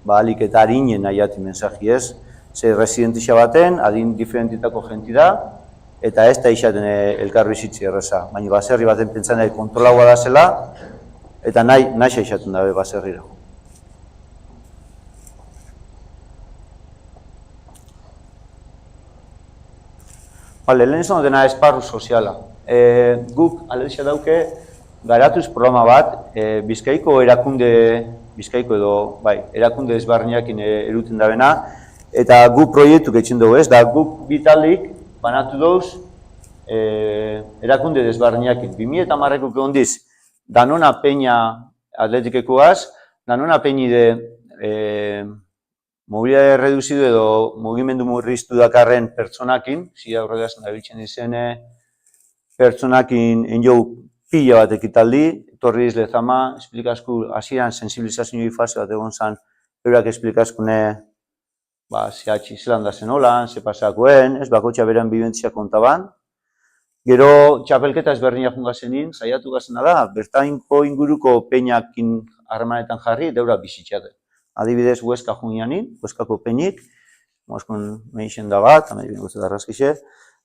ahalik eta harinen nahiati mensaji ez, ze residentisa baten, adin diferentitako jenti da, eta ez da izaten elkarbizitzi erreza, baina baserri baten pentsan kontrolagoa da zela, eta nahi izaten dabe baserrira. Lehen izan dutena esparru soziala. Guk aldezia dauke garatuz programa bat, Bizkaiko erakunde, erakunde ezbarriakin eruten dabena, eta guk proiektuk etxen dugu ez, da guk bitaldik banatu dauz erakunde desbarriakin. 2010ko egondiz, Danona Peña atletikekoaz, Danona Peñi de mobilitate reduzidu edo mugimendu murriztu dakarren pertsonakin, zira horregazan dabiltzen izen pertsonakin enjou pila bat ekitaldi, etorri iz Lezama, esplikazku hasieran sensibilizazio fase bat egon zan, eurak esplikazkune zehatxi zelan da zen holan, ze pasakoen, ez bakotxa beran bibentzia kontaban. Gero txapelketa ezberdinak junga zenin, saiatu gazena da, bertainko inguruko peinakin harremanetan jarri, eta eurak bizitxaten. Adibidez, Hueska jungianin, Hueskako peñik, Moskun meixen da bat,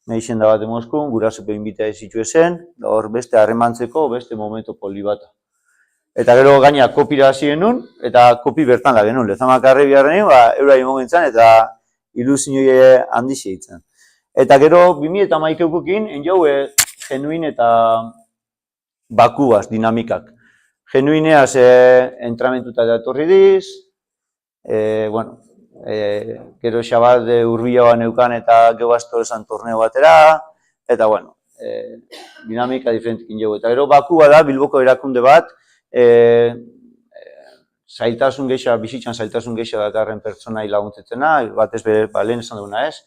meixen da bat Moskun, gurasope inbita ez zitu ezen, da hor beste harremantzeko, beste momento poli bata. Eta gero gaina kopira hasi genuen, eta kopi bertan da genuen, Lezamak arre biharrenin, eura imogentzan, eta ilusioi handixe hitzen. Eta gero, 2011-eukokin, enjau genuin eta bakuaz dinamikak. Genuineaz entramentuta datorri diz, gero xabat urbila neukan eta geoazto esan torneo batera, eta dinamika diferentekin jau. Eta gero bakua da, Bilboko erakunde bat, zailtasun geisha, bizitzan zailtasun geisha dakarren pertsonai laguntzetzena, batez be, lehen esan duguna ez,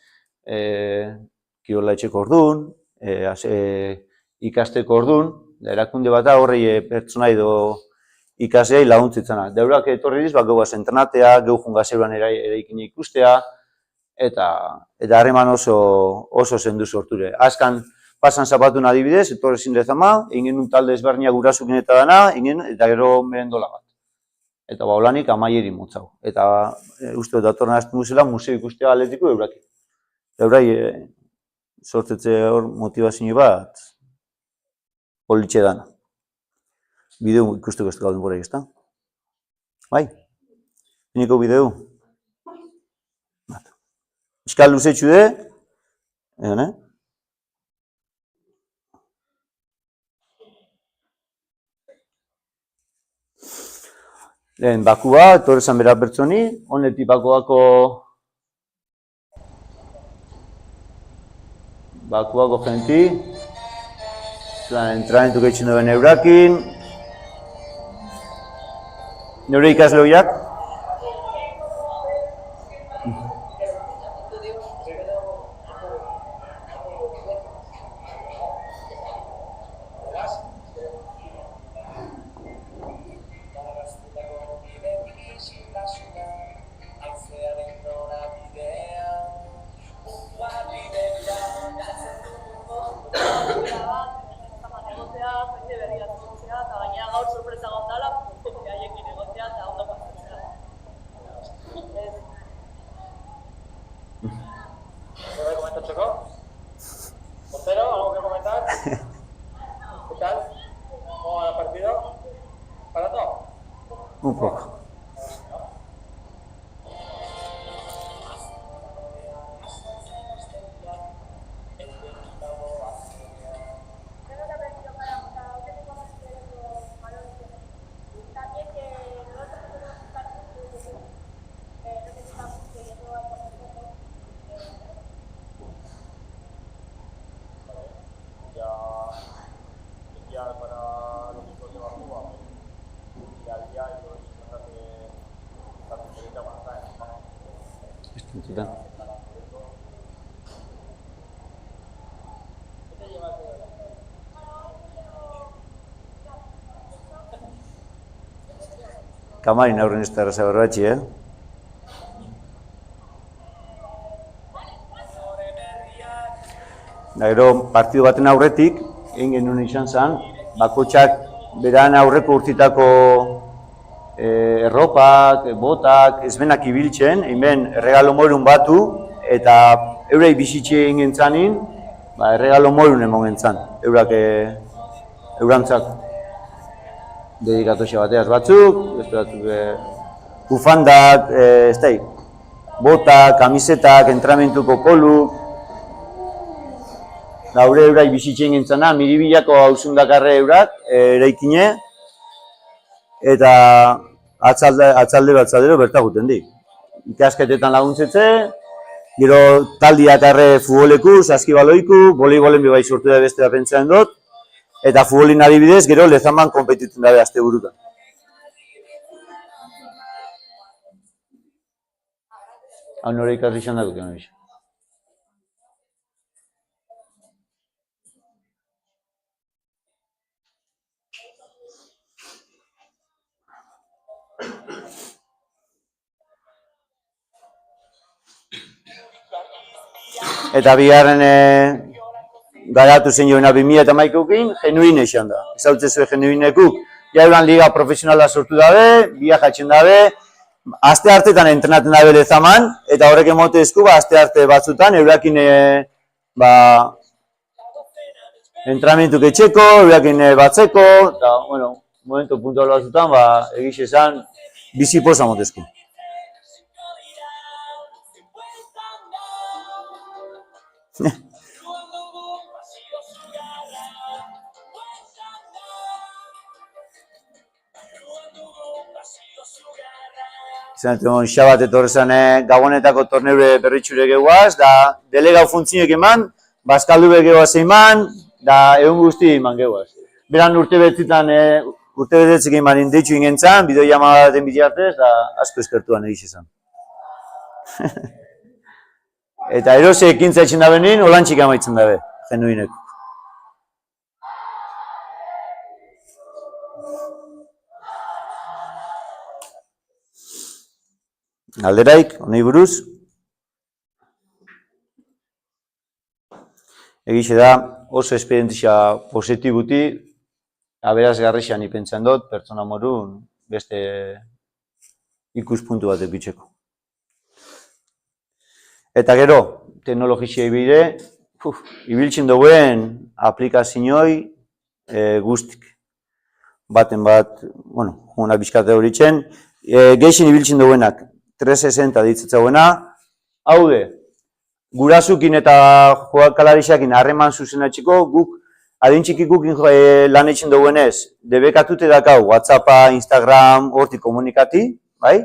kirola etxeko orduan, ikasteko orduan, erakunde bat da horrei pertsonai edo ikasleai laguntzetzena. Deurak etorri diz, gauaz entrenatea, geu jungazeruan eraikin ikustea, eta harreman oso zendu sorture. Azkan, pasan zapatun adibidez, etorri zin Lezama, ingen un talde ezberniak gurasukin eta dana, eta gero merendola bat. Eta baulanik amaieri motzau. Eta uste datorren azten guzela, museo ikustea atletiko euraki. Eurai sortzetze hor motivazio bat, politxe dana. Bideo ikusteko ez da gauden gorek, ez da? Bai? Pineko bideo? Euskal luzetxu de, lehen bakua, etorrezan bera pertsoni, honetik bakuako jenti, entrenamentu gehitzen duen eurakin, neure ikasleoiak. Un poco. batzuetan. Kamarin aurren ez da erraza berbatxi, Gero, partidu baten aurretik, egin genuen izan zen, bakotxak beran aurreko urtitako erropak, botak, ezbenak ibiltzen, hemen erregalo morun batu, eta eurei bizitxe egin gentzanin, erregalo morun emon gentzan, eurantzak. Dedikatoxe bateaz batzuk, bufandak, botak, kamisetak, entramentuko koluk, gaur eurai bizitxein gintzana, miribilako hausundakarre eurak, eraikine, eta atzaldero bertaguten di. Ikasketetan laguntzetze, gero taldiak arre futboleku, saskibaloiku, voleibolen bebai sortu da beste da pentsaen dut, eta futbolin adibidez, gero Lezaman konpetitzen dabe azte burutan. Hau nore ikarri izan dago, gano bisa. Eta bigarren garatu zen joena 2011ekin, Genuine izan da. Ezautze zuen Genuinekuk, jauran liga profesionala sortu dabe, biajatzen dabe, aste hartetan entrenatzen dabe Lezaman, eta horrek emote esku, aste arte batzutan, eurakin entrenamentuk etxeko, eurakin batzeko, eta, bueno, momentu puntual batzutan, egiz esan, bizi poza motezku. Xabat etorrezan Gabonetako torneure berritxure gehuaz, da delegau funtzioek eman, bazkaldu gehuaz eman, da egun guzti eman gehuaz. Beran urte betetzik eman inditxu ingentzan, bidoi amaten bitartez, da asko eskertuan egiz esan. Eta erose ekintza etxen da benin, olantxik amaitzen dabe, Genuineko. Alderaik, honei buruz. Egixe da, oso esperientzia positibuti, aberazgarrixan ipentsan dut, pertsona morun, beste ikuspuntu bat epitzeko. Eta gero, teknologizia ibide, ibiltzen duen aplikazioi guztik. Baten bat, bueno, hona bizkate horitzen, geixen ibiltzen duenak, 360 ditzatzagoena, haude, gurasukin eta jokalarixakin harreman zuzenatxiko, guk adintxikikukin lan etxen duenez, debekatute dakau WhatsAppa, Instagram, hortik komunikati, bai?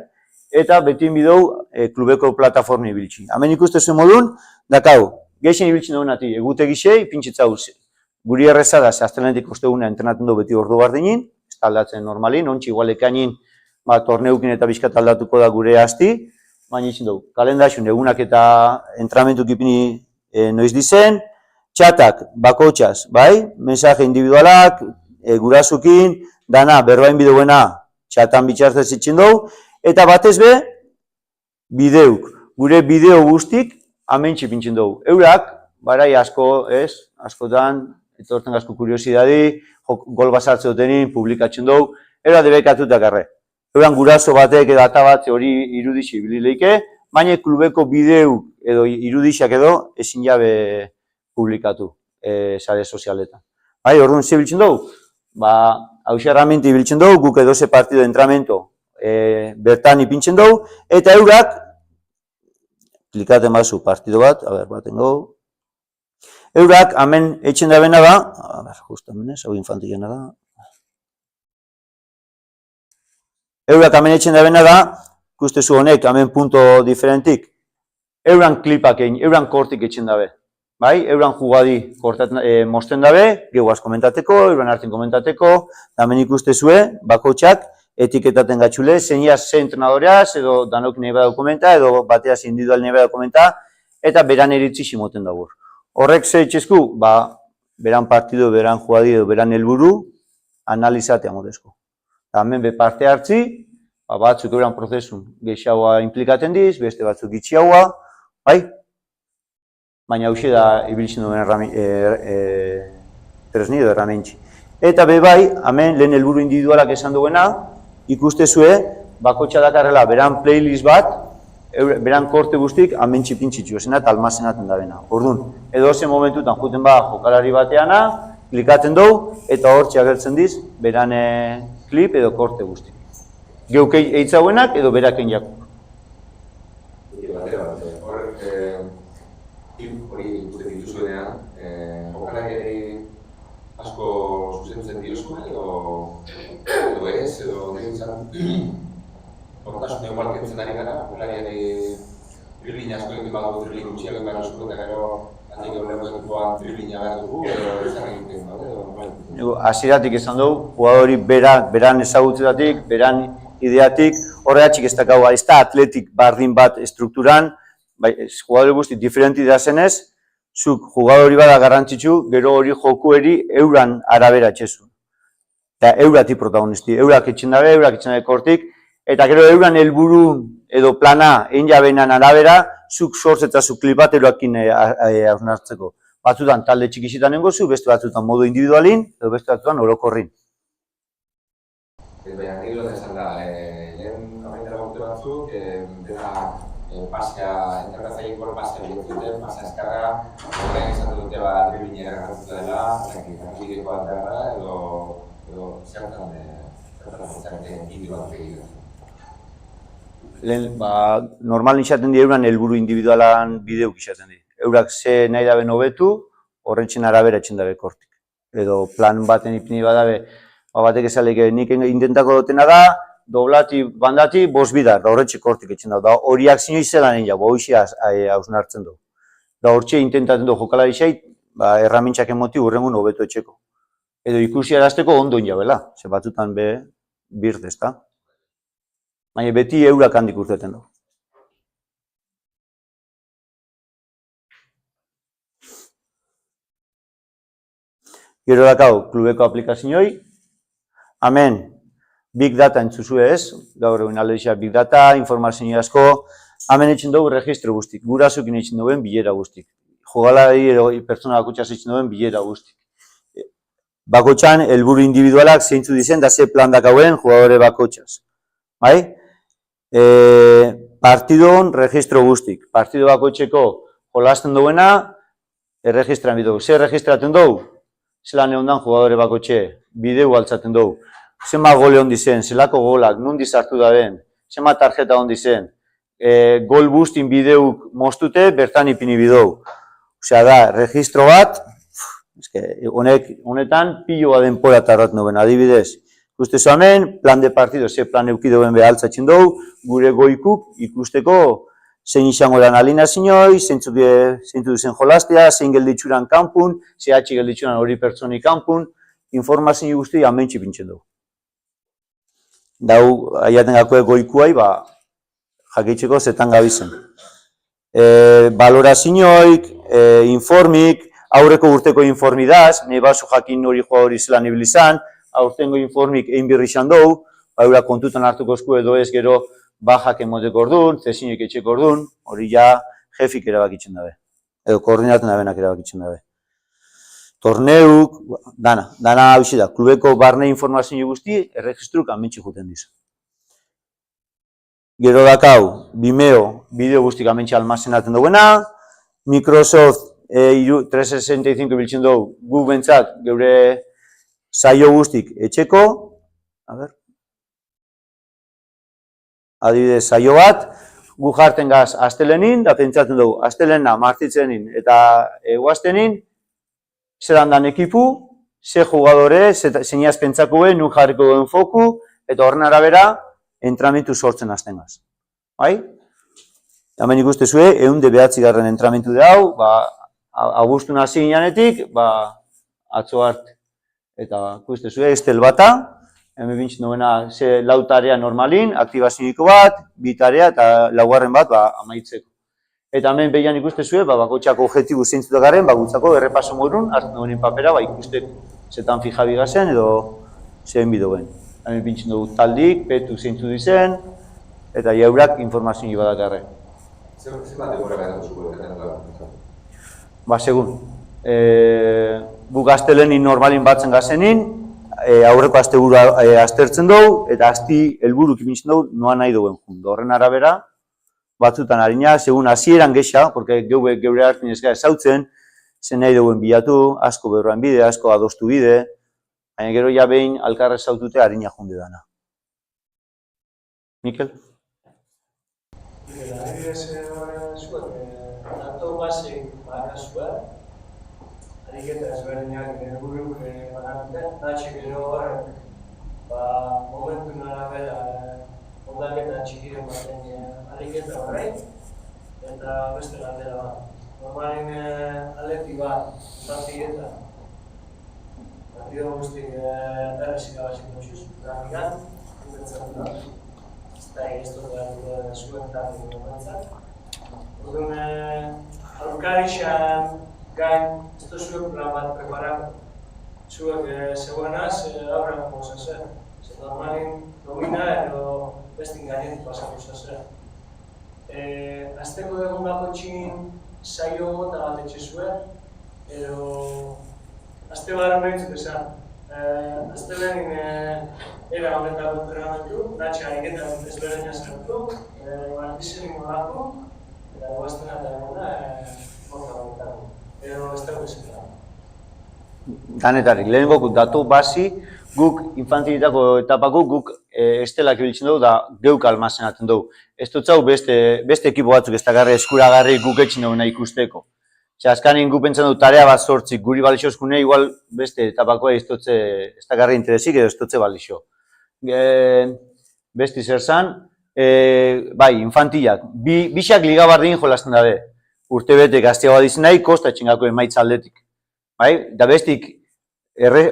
Eta betin bidou klubeko plataformi ibiltzi. Hemen ikuste zuen modun, dakau, geixen ibiltzen duenati, egute gixei, pintxetzau guri erreza da, zehaztelenetik osteguna entrenatzen du beti ordu bardinin, ez taldatzen normalin, ontsi igualekainin, torneukin eta bizkat aldatuko da gure asti, baina izin dugu, kalendaxun egunak eta entramentuk ipini noiz dizen, txatak, bakotxaz, bai, mensaje individualak, gurasukin, dana, berbain bideoena, txatan bitxartez itxin dugu, eta batez be, bideuk, gure bideo guztik, amentsi pintzen dugu. Eurak, barai asko, askotan, etorten asko kuriosidadi, gol basartze dutenin, publikatzen dugu, eura debekatutak arre. Euran guraso batek edo ata bat hori irudixi bilileike, baina klubeko bideu edo irudixak edo ezin jabe publikatu sare sozialetan. Bai, orduan ze biltzen dugu? Hauxe erramienti biltzen dugu, guk edo ze partido de entrenamiento bertan ipintzen dugu, eta eurak, klikaten bazu partido bat, baten dugu, eurak, hemen etxen da bena da, justo hemen ez, hau infantilena da, eurak hemen etxen da bena da, ikustezu honek, hemen punto diferentik, euran klipak egin, euran kortik etxen dabe. Bai, euran jugadi mosten dabe, gehuaz komentateko, euran hartzen komentateko, hemen ikustezue, bakotxak, etiketaten gatxule, zeiniaz ze entrenadoreaz, edo danok nahi bada dokumenta, edo bateaz individual nahi bada dokumenta, eta beran eritzi simoten dago. Horrek ze etxezku, beran partido, beran jugadio, beran helburu, analizatea modezko. Hemen be parte hartzi, batzuk euran prozesun gehiagoa implikaten diz, beste batzuk gitxiagoa, bai? Baina hauxe da ibiltzen duen tresni edo erramentzi. Eta be bai, hemen lehen helburu individualak esan duena, ikustezue, bakotxa dakarrela beran playlist bat, beran korte guztik amentsi pintxitzu esena eta almazenaten da bena. Orduan, edo zen momentutan juten jokalari bateana, klikatzen dugu, eta hor txagertzen diz, beran klip edo korte guztik. Geuk eitzauenak edo beraken jakuk. Hori ikusten dituzuenean, jokalari asko zuzentzen diozue, edo ez, edo nintzen hortasun egon balkentzen ari gara, jokalariari driblina asko egin badago driblin gutxiak egin behar asko, eta gero handik egon lehenkoan driblina behar dugu, edo ez egin egiten, Hasieratik esan dugu, jugadori beran ezagutzetatik, beran ideatik, horregatxik ez dakau, ez da atletik bardin bat estrukturan, jugadori guzti diferenti da zenez, zuk jugadori bada garrantzitsu, gero hori jokueri euran arabera etxezu. Eta eurati protagonisti, eurak etxen dabe, kortik, eta gero euran helburu edo plana egin jabenan arabera, zuk sortz eta zuk klipat euroakin hausnartzeko. Batzutan talde txikizitan nengozu, beste batzutan modu individualin, edo beste batzutan orokorrin. Baina, gero da esan da, lehen amaitara baute batzuk, dena pasea, entrenatzaileko pasea dute, pasea eskarra, horrein izan dute driblina garrantzita dela, akideko altarra, edo zertan individualak egiten. Normal izaten di euran helburu individualan bideuk izaten di. Eurak ze nahi dabe hobetu, horrentzen arabera etxen dabe kortik. Edo plan baten ipini badabe, batek ezalek nik intentako dutena da, doblati, bandati, bidar, da horretxe kortik etxen da horiak zinoi zelan egin jau, hoxi hausnartzen du. Da hortxe intentatzen du jokalari xait, erramintxak emoti urrengun hobetu etxeko. Edo ikusi arazteko ondoin jabela, ze batzutan bird ez da. Baina beti eurak handik urteten du. Gero dakau, klubeko aplikazioi, hemen Big Data entzuzue ez, gaur egun aldezia Big Data, informazio asko, hemen etxen dugu registro guztik, gurasokin etxen duen bilera guztik. Jogalari edo pertsona bakotxaz etxen duen bilera guztik. Bakotxan, helburu individualak zeintzu dizen, da ze plan dakauen jugadore bakotxaz. Bai? Partidon registro guztik. Partido bakotxeko jolasten duena, erregistran bidu. Ze registraten dugu? Zelan egon dan jugadore bakotxe, bideu altzaten dugu. Zema gole hon dizen, zelako golak, nundi sartu da den, zema tarjeta hon dizen, gol bustin bideuk moztute, bertan ipini bideu. Osea da, registro bat, honetan piloa denpora tarrat noben, adibidez. Ikustezu hemen, plan de partido, ze plan eukideuen behar altzatzen dugu, gure goikuk ikusteko zein izango dan alineazioi, zeintu duzen jolastea, zein gelditzuran kanpun, zehatxi gelditzuran hori pertsoni kanpun, informazio guzti amentsi pintzen dugu. Dau, aiaten gakoe goikuai, jakitzeko zetan gabizen. Valorazioik, informik, aurreko urteko informidaz, nahi basu jakin hori joa hori zelan ibilizan, aurtengo informik egin birri izan dugu, baura kontutan hartuko esku edo ez gero bajak emoteko orduan, zesinek etxeko orduan, hori ja jefik erabakitzen dabe, edo koordinatzen dabenak erabakitzen dabe. Torneuk, dana hauzi da, klubeko barne informazio guzti, erregistruk amentsi juten dizu. Gero dakau, Vimeo, bideo guztik amentsi almazenatzen duguena, Microsoft 365 biltzen dugu, gu bentsat, geure saio guztik etxeko, adibidez saio bat, gu jarten gaz astelenin, da pentsatzen dugu, astelena, martitzenin eta eguaztenin, zelan dan ekipu, ze jugadore, zeinaz pentsakuen, nun jarriko duen foku, eta horren arabera, entramentu sortzen hasten gaz. Bai? Hemen ikustezue, 109. entramentu da hau, Agustun hasi ginenetik, atzo hart, eta ikustezue, estel bata, hemen bintzen duena, ze lau tarea normalin, aktibazioniko bat, bi tarea eta laugarren bat amaitzeko. Eta hemen behian ikustezue, bakoitzako objektibu zeintzuta garen, gutzako errepaso modun, hartzen dugunen papera, ikusteko zetan fijabi gazen edo zehen bidoen. Hemen bintzen dugu taldik, petu zeintzu dizen, eta jaurak informazio badakarre. Zer bat egorra gara zuko Ba, segun. Guk astelenin normalin batzen gazenin, aurreko asteburu aztertzen dugu, eta asti helburuk ipintzen dugu noa nahi duen jun. Horren arabera, batzutan harina, segun hasieran gexa, porque geure hartin ez gara ezautzen, zen nahi duen bilatu, asko berroan bide, asko adostu bide, baina gero ja behin alkarra ezautute harina junde dana. Mikel? Adibidez, zuek, dato basik bakazua, ariketa ezberdinak helburuk banakute, natxik gero horrek, momentu arabera moldaketa txikiren baten ariketa horrein, eta beste galdera bat. Normalin aleti bat, partietan, partido guztik berrezik abasik dutxuz, gramigan, inbertzen da. Eta egiztu behar zuen tardi momentzat. Orduan, aurkarixan gain, ez da zuen plan bat preparako. Zuek zegoenaz, aurrera mozazen. Zer normalin domina edo bestin gainetik pasako zazen. Azteko egun bako txin saio mota bat etxe zuen, edo azte baren behintzut esan. Azte behin era honetako entrenamentu, natxa ariketan ezberdina zertu, martizenik molako, eta guaztena eta eguna mota honetako. Edo ez dago ezkera. Danetarik, lehenengo datu basi, guk infantilitako etapako guk estelak ibiltzen dugu da geuk almazenatzen dugu. Ez dut zau beste ekipo batzuk ez dagarri eskuragarri guk etxin dugu nahi ikusteko. Azkanin gu pentsan du tarea bat sortzik guri balixozkune, igual beste etapakoa ez dagarri interesik edo ez dutze balixo. Besti zer zan, bai, infantilak, bixak ligabardin jolazten dabe. Urte bete gazteagoa dizen nahi, kosta txingako emaitza aldetik. Bai, da bestik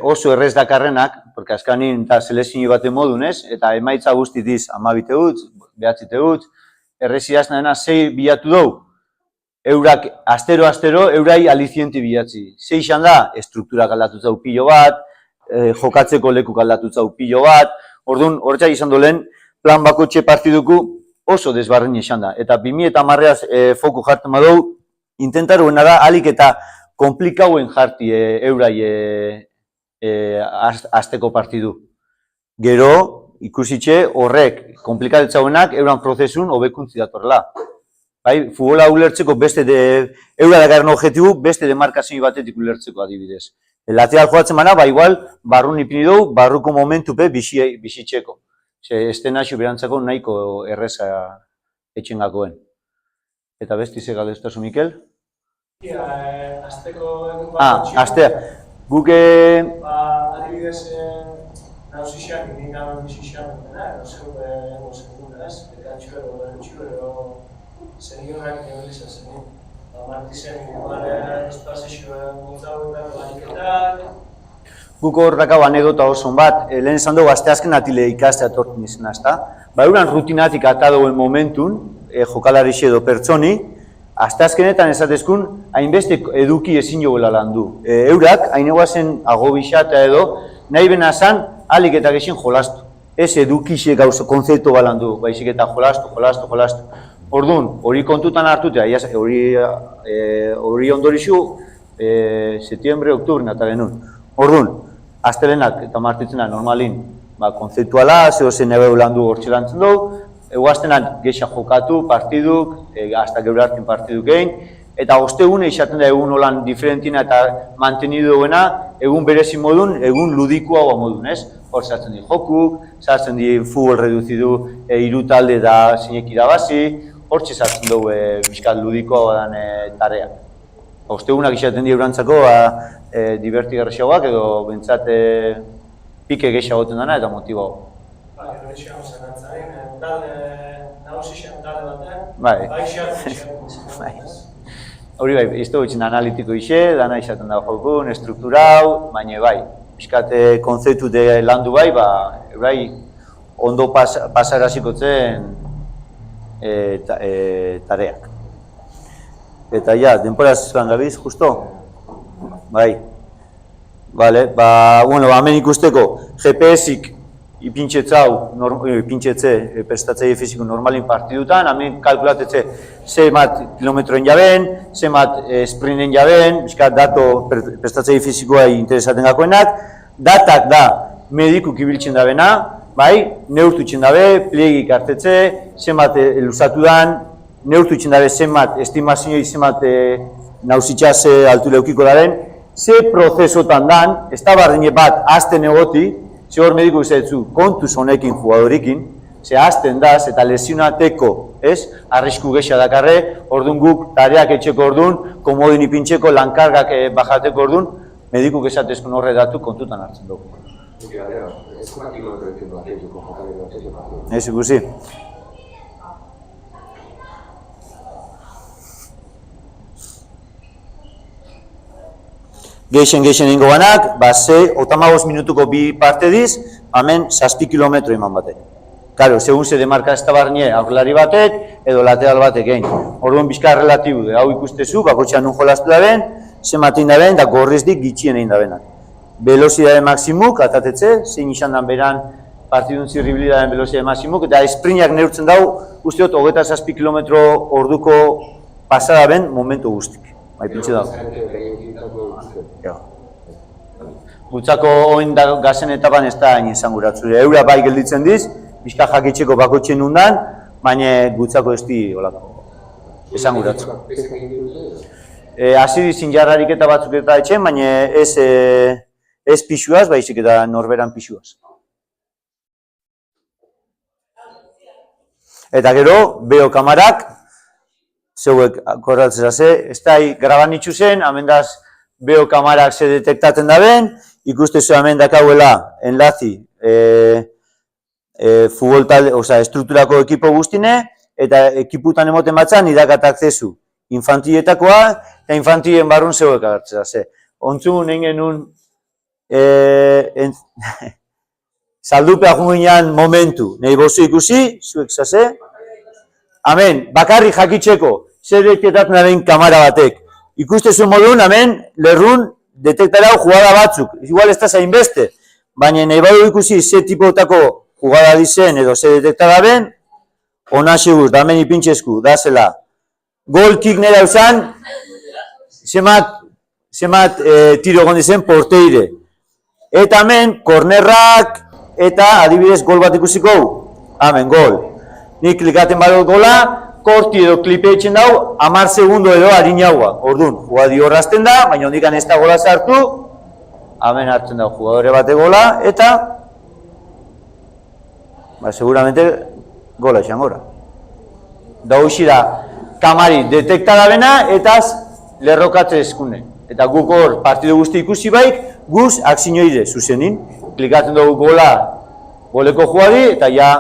oso errez dakarrenak, porque azkanin eta selezio baten modun ez, eta emaitza guzti diz 12 utz, 9 utz, errez idazna dena 6 bilatu dugu. Eurak, astero, eurai alizienti bilatzi. Zeixan da, estrukturak aldatu zau pilo bat, jokatzeko lekuk aldatu zau pilo bat, orduan, horretzak izan dolen, plan bakotxe partiduku oso desbarren izan da. Eta 2010az foku jartzen badau, intentaruena da, alik eta komplikauen jarti eurai azteko partidu. Gero, ikusitxe, horrek, komplikatzauenak, euran prozesun hobekuntzi datorrela. Bai, futbola ulertzeko beste eura dakarren objektibu, beste demarkazio batetik ulertzeko adibidez. Lateral joatzen bana, igual, barrun ipini dugu, barruko momentupe bizitzeko. Estenazio berantzako nahiko erreza etxengakoen. Eta beste ze galdeztazu, Mikel? Azteko egun bat txiko. Aztea. Guk... Adibidez, nauzixak, indikamen bizixak dena, zeu ego sekunda ez, ekatxo edo berentxo edo zenionak ebiliza zenin. Martizen, espazioa montauetan bariketak. Guk hor dakau anekdota oso bat, lehen esan dugu asteazken atile ikastea tortin izena, ezta? Euran rutinatik atadoen momentun, jokalari edo pertsoni, asteazkenetan esatezkun, hainbeste eduki ezin joguela lan du. Eurak, hainegoazen agobixata edo, nahi bena zan, alik eta gexin jolastu. Ez edukixe gauzo konzeptu balan du, baizik eta jolastu. Orduan, hori kontutan hartutea, hori ondorixu, setiembre, oktubre, natalen Orduan, astelenak eta martitzena normalin, konzeptuala, zeo zen ebeu lan du hortxelantzen dugu, eguaztenan gexa jokatu, partiduk, hasta geure hartin partiduk egin, eta ostegune izaten da egun holan diferentina eta mantenidu duena, egun berezi modun, egun ludikoa modun, ez? Hor sartzen di jokuk, sartzen di futbol reduzidu, hiru talde da zinek irabazi, hortxe sartzen dugu bizkat ludikoa dan tarea. Ostegunak izaten di eurantzako divertigarrexagoak edo bentsat pike gehiagoten dana eta motibago. Gero etxean zerrantzaren, nagusixan talde batean, Bai. Hori bai, ez dugu itxen analitiko ixe, dana izaten da jokun, strukturau, baina bai. pixkat konzeptu de landu bai, ondo pasaraziko zen tareak. Eta ja, denporaz joan gabiz, justo? Bai. Bale, bueno, hemen ikusteko GPS-ik ipintxetzau, prestatzaile fiziko normalin partidutan, hemen kalkulatetze zemat kilometroen jaben, zemat sprinten jaben, bizkat dato prestatzaile fizikoa interesaten gakoenak, datak da medikuk ibiltzen dabena, bai, neurtu itxen dabe, pliegik hartetze, zemat luzatu dan, neurtu itxen dabe zemat estimazioi zemat nausitxaz altu leukiko daren, ze prozesotan dan, ez da bardine bat azten egoti, ze hor mediku izatetzu kontuz honekin jugadorikin, ze azten daz eta lesionateko, ez, arrisku gexa dakarre, orduan guk tareak etxeko orduan, komodin ipintxeko, lankargak bajateko orduan, medikuk esatezko horre datu kontutan hartzen dugu. Ez ikusi. Geixen ingo banak, ze 35 minutuko bi parte diz, hemen 7 kilometro eman batek. Karo, segun ze demarka ez da barnie aurrelari batek, edo lateral batek egin. Orduan bizka relatibu, hau ikustezu, bakotxean nun jolaztu da ben, zematein da ben, da gorrezdik gitxien egin da benak. Velozidade maksimuk, atatetze, zein izan dan beran partidun zirribilidaren velozidade maksimuk, eta esprinak neurtzen dau, usteot, 27 kilometro orduko pasada ben momentu guztik. Maipintxe dago. Gutzako oin gazen etapan ez da hain izanguratzu. Eura bai gelditzen diz, bizka jakitxeko bakotxen nundan, baina gutzako ez di olako izanguratzu. Hasi dizin jarrarik eta batzuk eta etxen, baina ez pixuaz, baizik eta norberan pixuaz. Eta gero, beho kamarak, zeuek korratzera ze, ez da graban itxu zen, amendaz beho kamarak ze detektaten da ben, ikustezu hemen dakauela enlazi futbol talde, estrukturako ekipo guztine, eta ekiputan emoten batzan idakat akzesu infantiletakoa, eta infantilen barrun zeuek agertzera ze. Ontzun egin genuen saldupea junginan momentu, nahi bozu ikusi, zuek zase, hemen, bakarrik jakitxeko, zer detektatzen den kamara batek. Ikustezu modun, hemen, lerrun detektarau jugada batzuk. Igual ez da zain beste, baina nahi badu ikusi ze tipotako jugada dizen edo ze detektara ben, ona seguz, da hemen ipintxezku, da zela. Gol kick nera usan, zemat tiro egon dizen porteire. Eta hemen, kornerrak eta adibidez gol bat ikusiko, hemen, gol. Nik klikaten badut gola, korti edo klipe etxen dau, 10 segundo edo harinaua. Orduan, jugadi horrazten da, baina hondikan ez da gola sartu, hemen hartzen da jugadore bate gola, eta seguramente gola esan gora. Da hoxi da, kamari detektada bena, eta lerrokatze eskune. Eta guk hor partidu guzti ikusi baik, guz akzinoide zuzenin, klikatzen dugu gola, goleko jugadi, eta ja,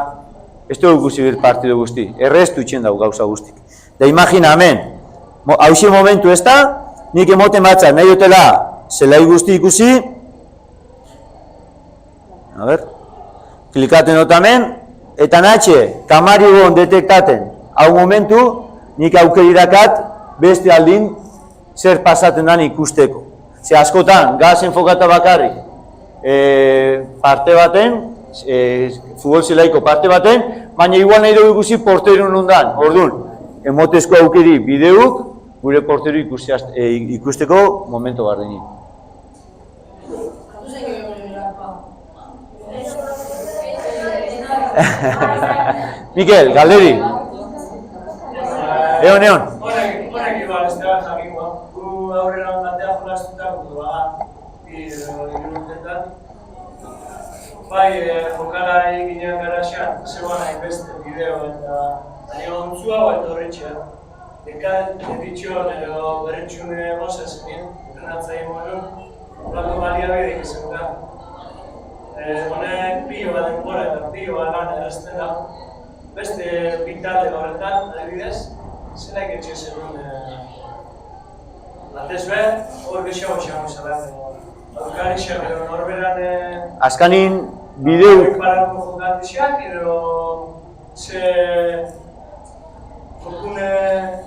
ez dugu ikusi bir partidu guzti, erreztu itxen dugu gauza guztik. Da imagina, hemen, hauxe momentu ez da, nik emoten batzak nahi dutela zelai guzti ikusi, a ber, klikaten dut hemen, eta natxe, kamari gon detektaten, hau momentu, nik aukerirakat beste aldin zer pasaten dan ikusteko. Ze askotan, gaz enfokata bakarrik, parte baten, futbol zelaiko parte baten, baina igual nahi dugu ikusi porteru nundan. Orduan, emotezko aukeri bideuk, gure porteru ikusteko momento bardenik. Mikel, galderi. Eon. Honek igual ez da jakingoa. Gu aurrera batea jolaztuta gutu baga. Irutetan. Bai, jokalari ginen garaxean, zegoan hainbeste bideo eta ontzua bat horretxean. Dekat, editxon edo berretxune goza zenien, entrenatzaile modun, horako baliabideik izan da. Honek pilo bat denbora eta pilo bat lan erazten da. Beste pintalde horretan, adibidez, zelaik etxe zenun batez behar, hor gehiago xeago izan. Aurkarixak edo norberan... Azkanin bideu... Parako jokatixak edo... Jokune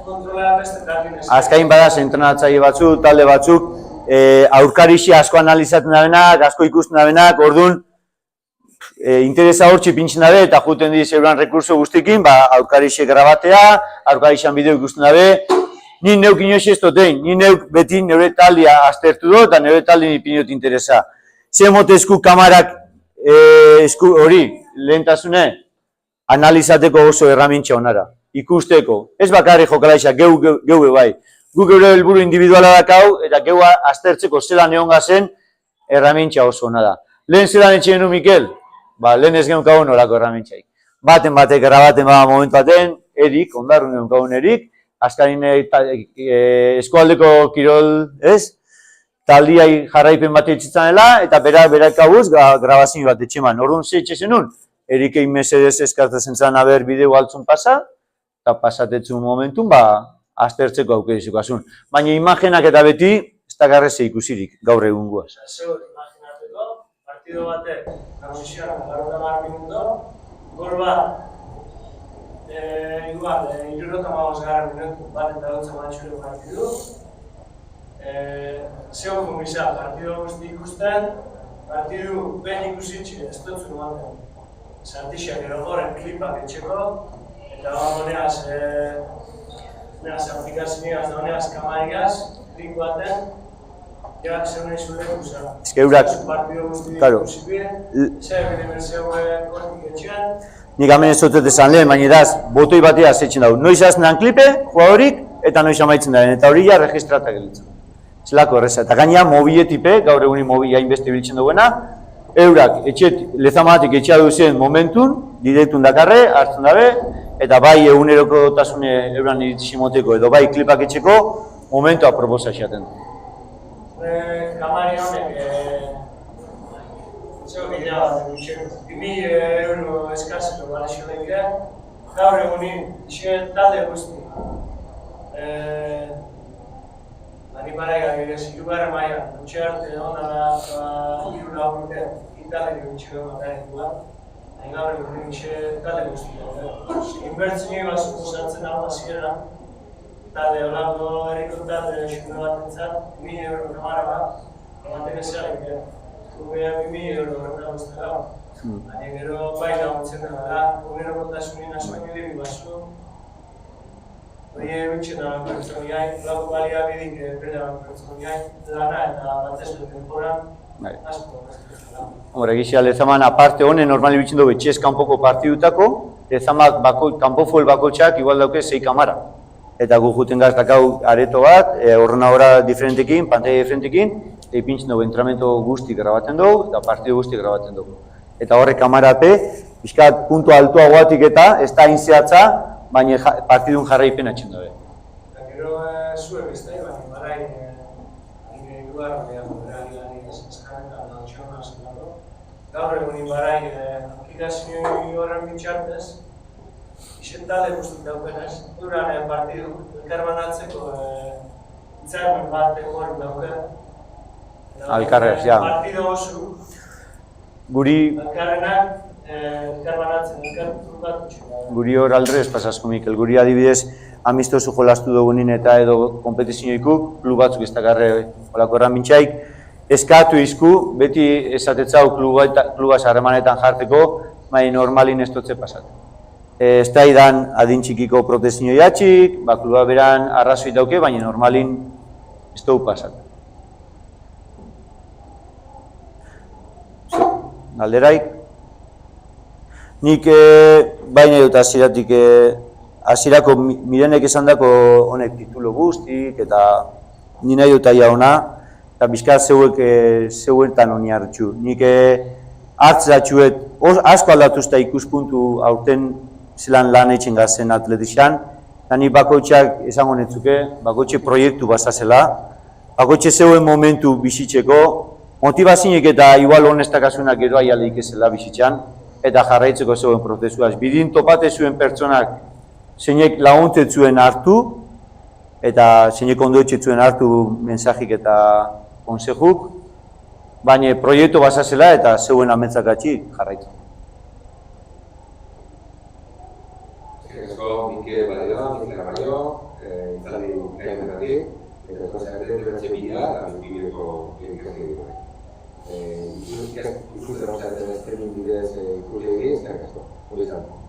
kontrola beste taldin ez. Azkain badaz entrenatzaile batzuk, talde batzuk, aurkarixi asko analizatzen dabenak, asko ikusten dabenak, orduan interesa hortxe pintzen dabe eta juten diz euran rekurso guztikin, aurkarixek grabatea, aurkarixan bideo ikusten dabe, ni neuk inoiz ez dotein, ni neuk beti neure taldea aztertu do eta neure taldea ipinot interesa. Ze mote esku kamarak esku hori, lehentasune, analizateko oso erramintxa honara. Ikusteko, ez bakarri jokalaixa, geu bai. Guk geure helburu individuala dakau, eta geu aztertzeko zelan egon gazen, erramintxa oso hona da. Lehen zelan etxe genu, Mikel? Lehen ez genuen kauen horako erramintxaik. Baten batek erabaten momentu baten, Erik, ondarrun genuen kauen Erik, azkarin eskualdeko kirol, ez? Taldiai jarraipen bat etxitzen dela, eta berak kabuz, grabazio bat etxeman. Orduan ze etxe zenun? Erikein mesedez eskartazen zan haber bideo altzun pasa, eta pasatetzun momentun, aztertzeko aukeriziko asun. Baina imagenak eta beti, ez da garreze ikusirik, gaur egun guaz. Zeur, imaginateko, partido batek, nagusian, 40 minuto, gol bat, igual, 75 minutu, bat eta dutza matxure partidu. Zeu fungiza, partido guzti ikusten, partidu behin ikusitxe, ez dutzen baten. Santixak erogoren klipak etxeko, eta honeaz aplikazioaz da honeaz kamarigaz, klik baten, ja, zeu nahi zure ikusa. Ez que eurak, partido guzti claro, ikusibien, zer bide zeuen kortik etxean. Nik hemen ez dut esan lehen, baina edaz, botoi batea zetzen dago. Noiz azten klipe, jugadorik, eta noiz amaitzen daren, eta hori ja registratak elitzen. Zelako erreza, eta gaina mobiletipe, gaur egunin mobila inbeste biltzen duguena, eurak, lezamatik etxea duzen momentun, direktun dakarre, hartzen dabe, eta bai eguneroko dotasune euran iritsimoteko edo bai klipak etxeko, momentua proposa esaten. Kamari honek, zeu bidea bat egitxeko, 2.000 euro eskazeko balazio lehike, gaur egunin, talde guzti. Ani baraiga gire, zirugarra maia, dutxe arte hona hiru laburte italek egitxeko ematen duan. Hain gaur egunin talde guzti. Inbertzini bat suposatzen hau hasieran, talde holako erriko talde xune bat entzat, 1.000 euro kamara bat, ematen ezalik, gure 2.000 euro horretan guztela. Baina gero bai laguntzen dela, gure kontasunin asoaino dibi basu, hori egin da pertsoniai, lagu balia bidik berdea pertsoniai, lana eta batezko temporan, asko. Hora, egizia lezaman aparte honen normali bitzen dugu etxez kanpoko partidutako, lezamak kanpofuel bakotxak igual dauke 6 kamara. Eta gu juten gaztakau areto bat, horrena hora diferentekin, pantalla diferentekin, ipintzen dugu entrenamiento guzti grabatzen dugu, eta partidu guzti grabatzen dugu. Eta horrek kamarape, pixkat puntu altuagoatik eta ez da inzeatza, baina partidun jarraipen atxen dabe. Eta gero zue biztai, baina barai irugarra behan eskanetan dautxean hazen dago. Gaur egunin barai aplikazio horren bitxartez, isen talde guztik daukenez, duran partidu elkarbanatzeko itzarmen bat egoen dauken. Alkarrez, ja. Partido oso, Guri hor aldrez pasasko, Mikel. Guri adibidez, amistosu jolastu dugunin eta edo kompetizioikuk, klub batzuk ez dakarre olako erramintxaik, eskatu izku, beti esatetzau klubaz harremanetan jarteko, mai normalin ez dutze pasatu. Ez da idan adin txikiko protezio jatxik, kluba beran arrazoi dauke, baina normalin ez dugu pasatu. Galderaik. Nik baina dut aziratik, azirako Mirenek esan dako honek titulo guztik, eta nina dut aia hona, eta bizkar zeuetan honi hartxu. Nik hartzeatxuet, asko aldatuzta ikuspuntu aurten zelan lan eitzen gazen atletixan, eta nik bakoitzak esango netzuke, bakoitze proiektu bazazela, bakoitze zeuen momentu bizitzeko, motibazinek eta igual honestakasunak edo aialeik ezela bizitzan, eta jarraitzeko zeuen prozesuaz. Bidin topate zuen pertsonak zeinek laguntetzuen hartu, eta zeinek ondoetxetzuen hartu mensajik eta konsejuk, baina proiektu bazazela eta zeuen ametzakatxi jarraitzen. Eskerrik Mikel Badiola, Mikel Amaio, itzaldi gainetatik, eta konzertete beratxe bila eta multibideko ikasle dira. Ikusten hau zaten streaming bidez ikusle egin, eskerrik asko. Hori izan.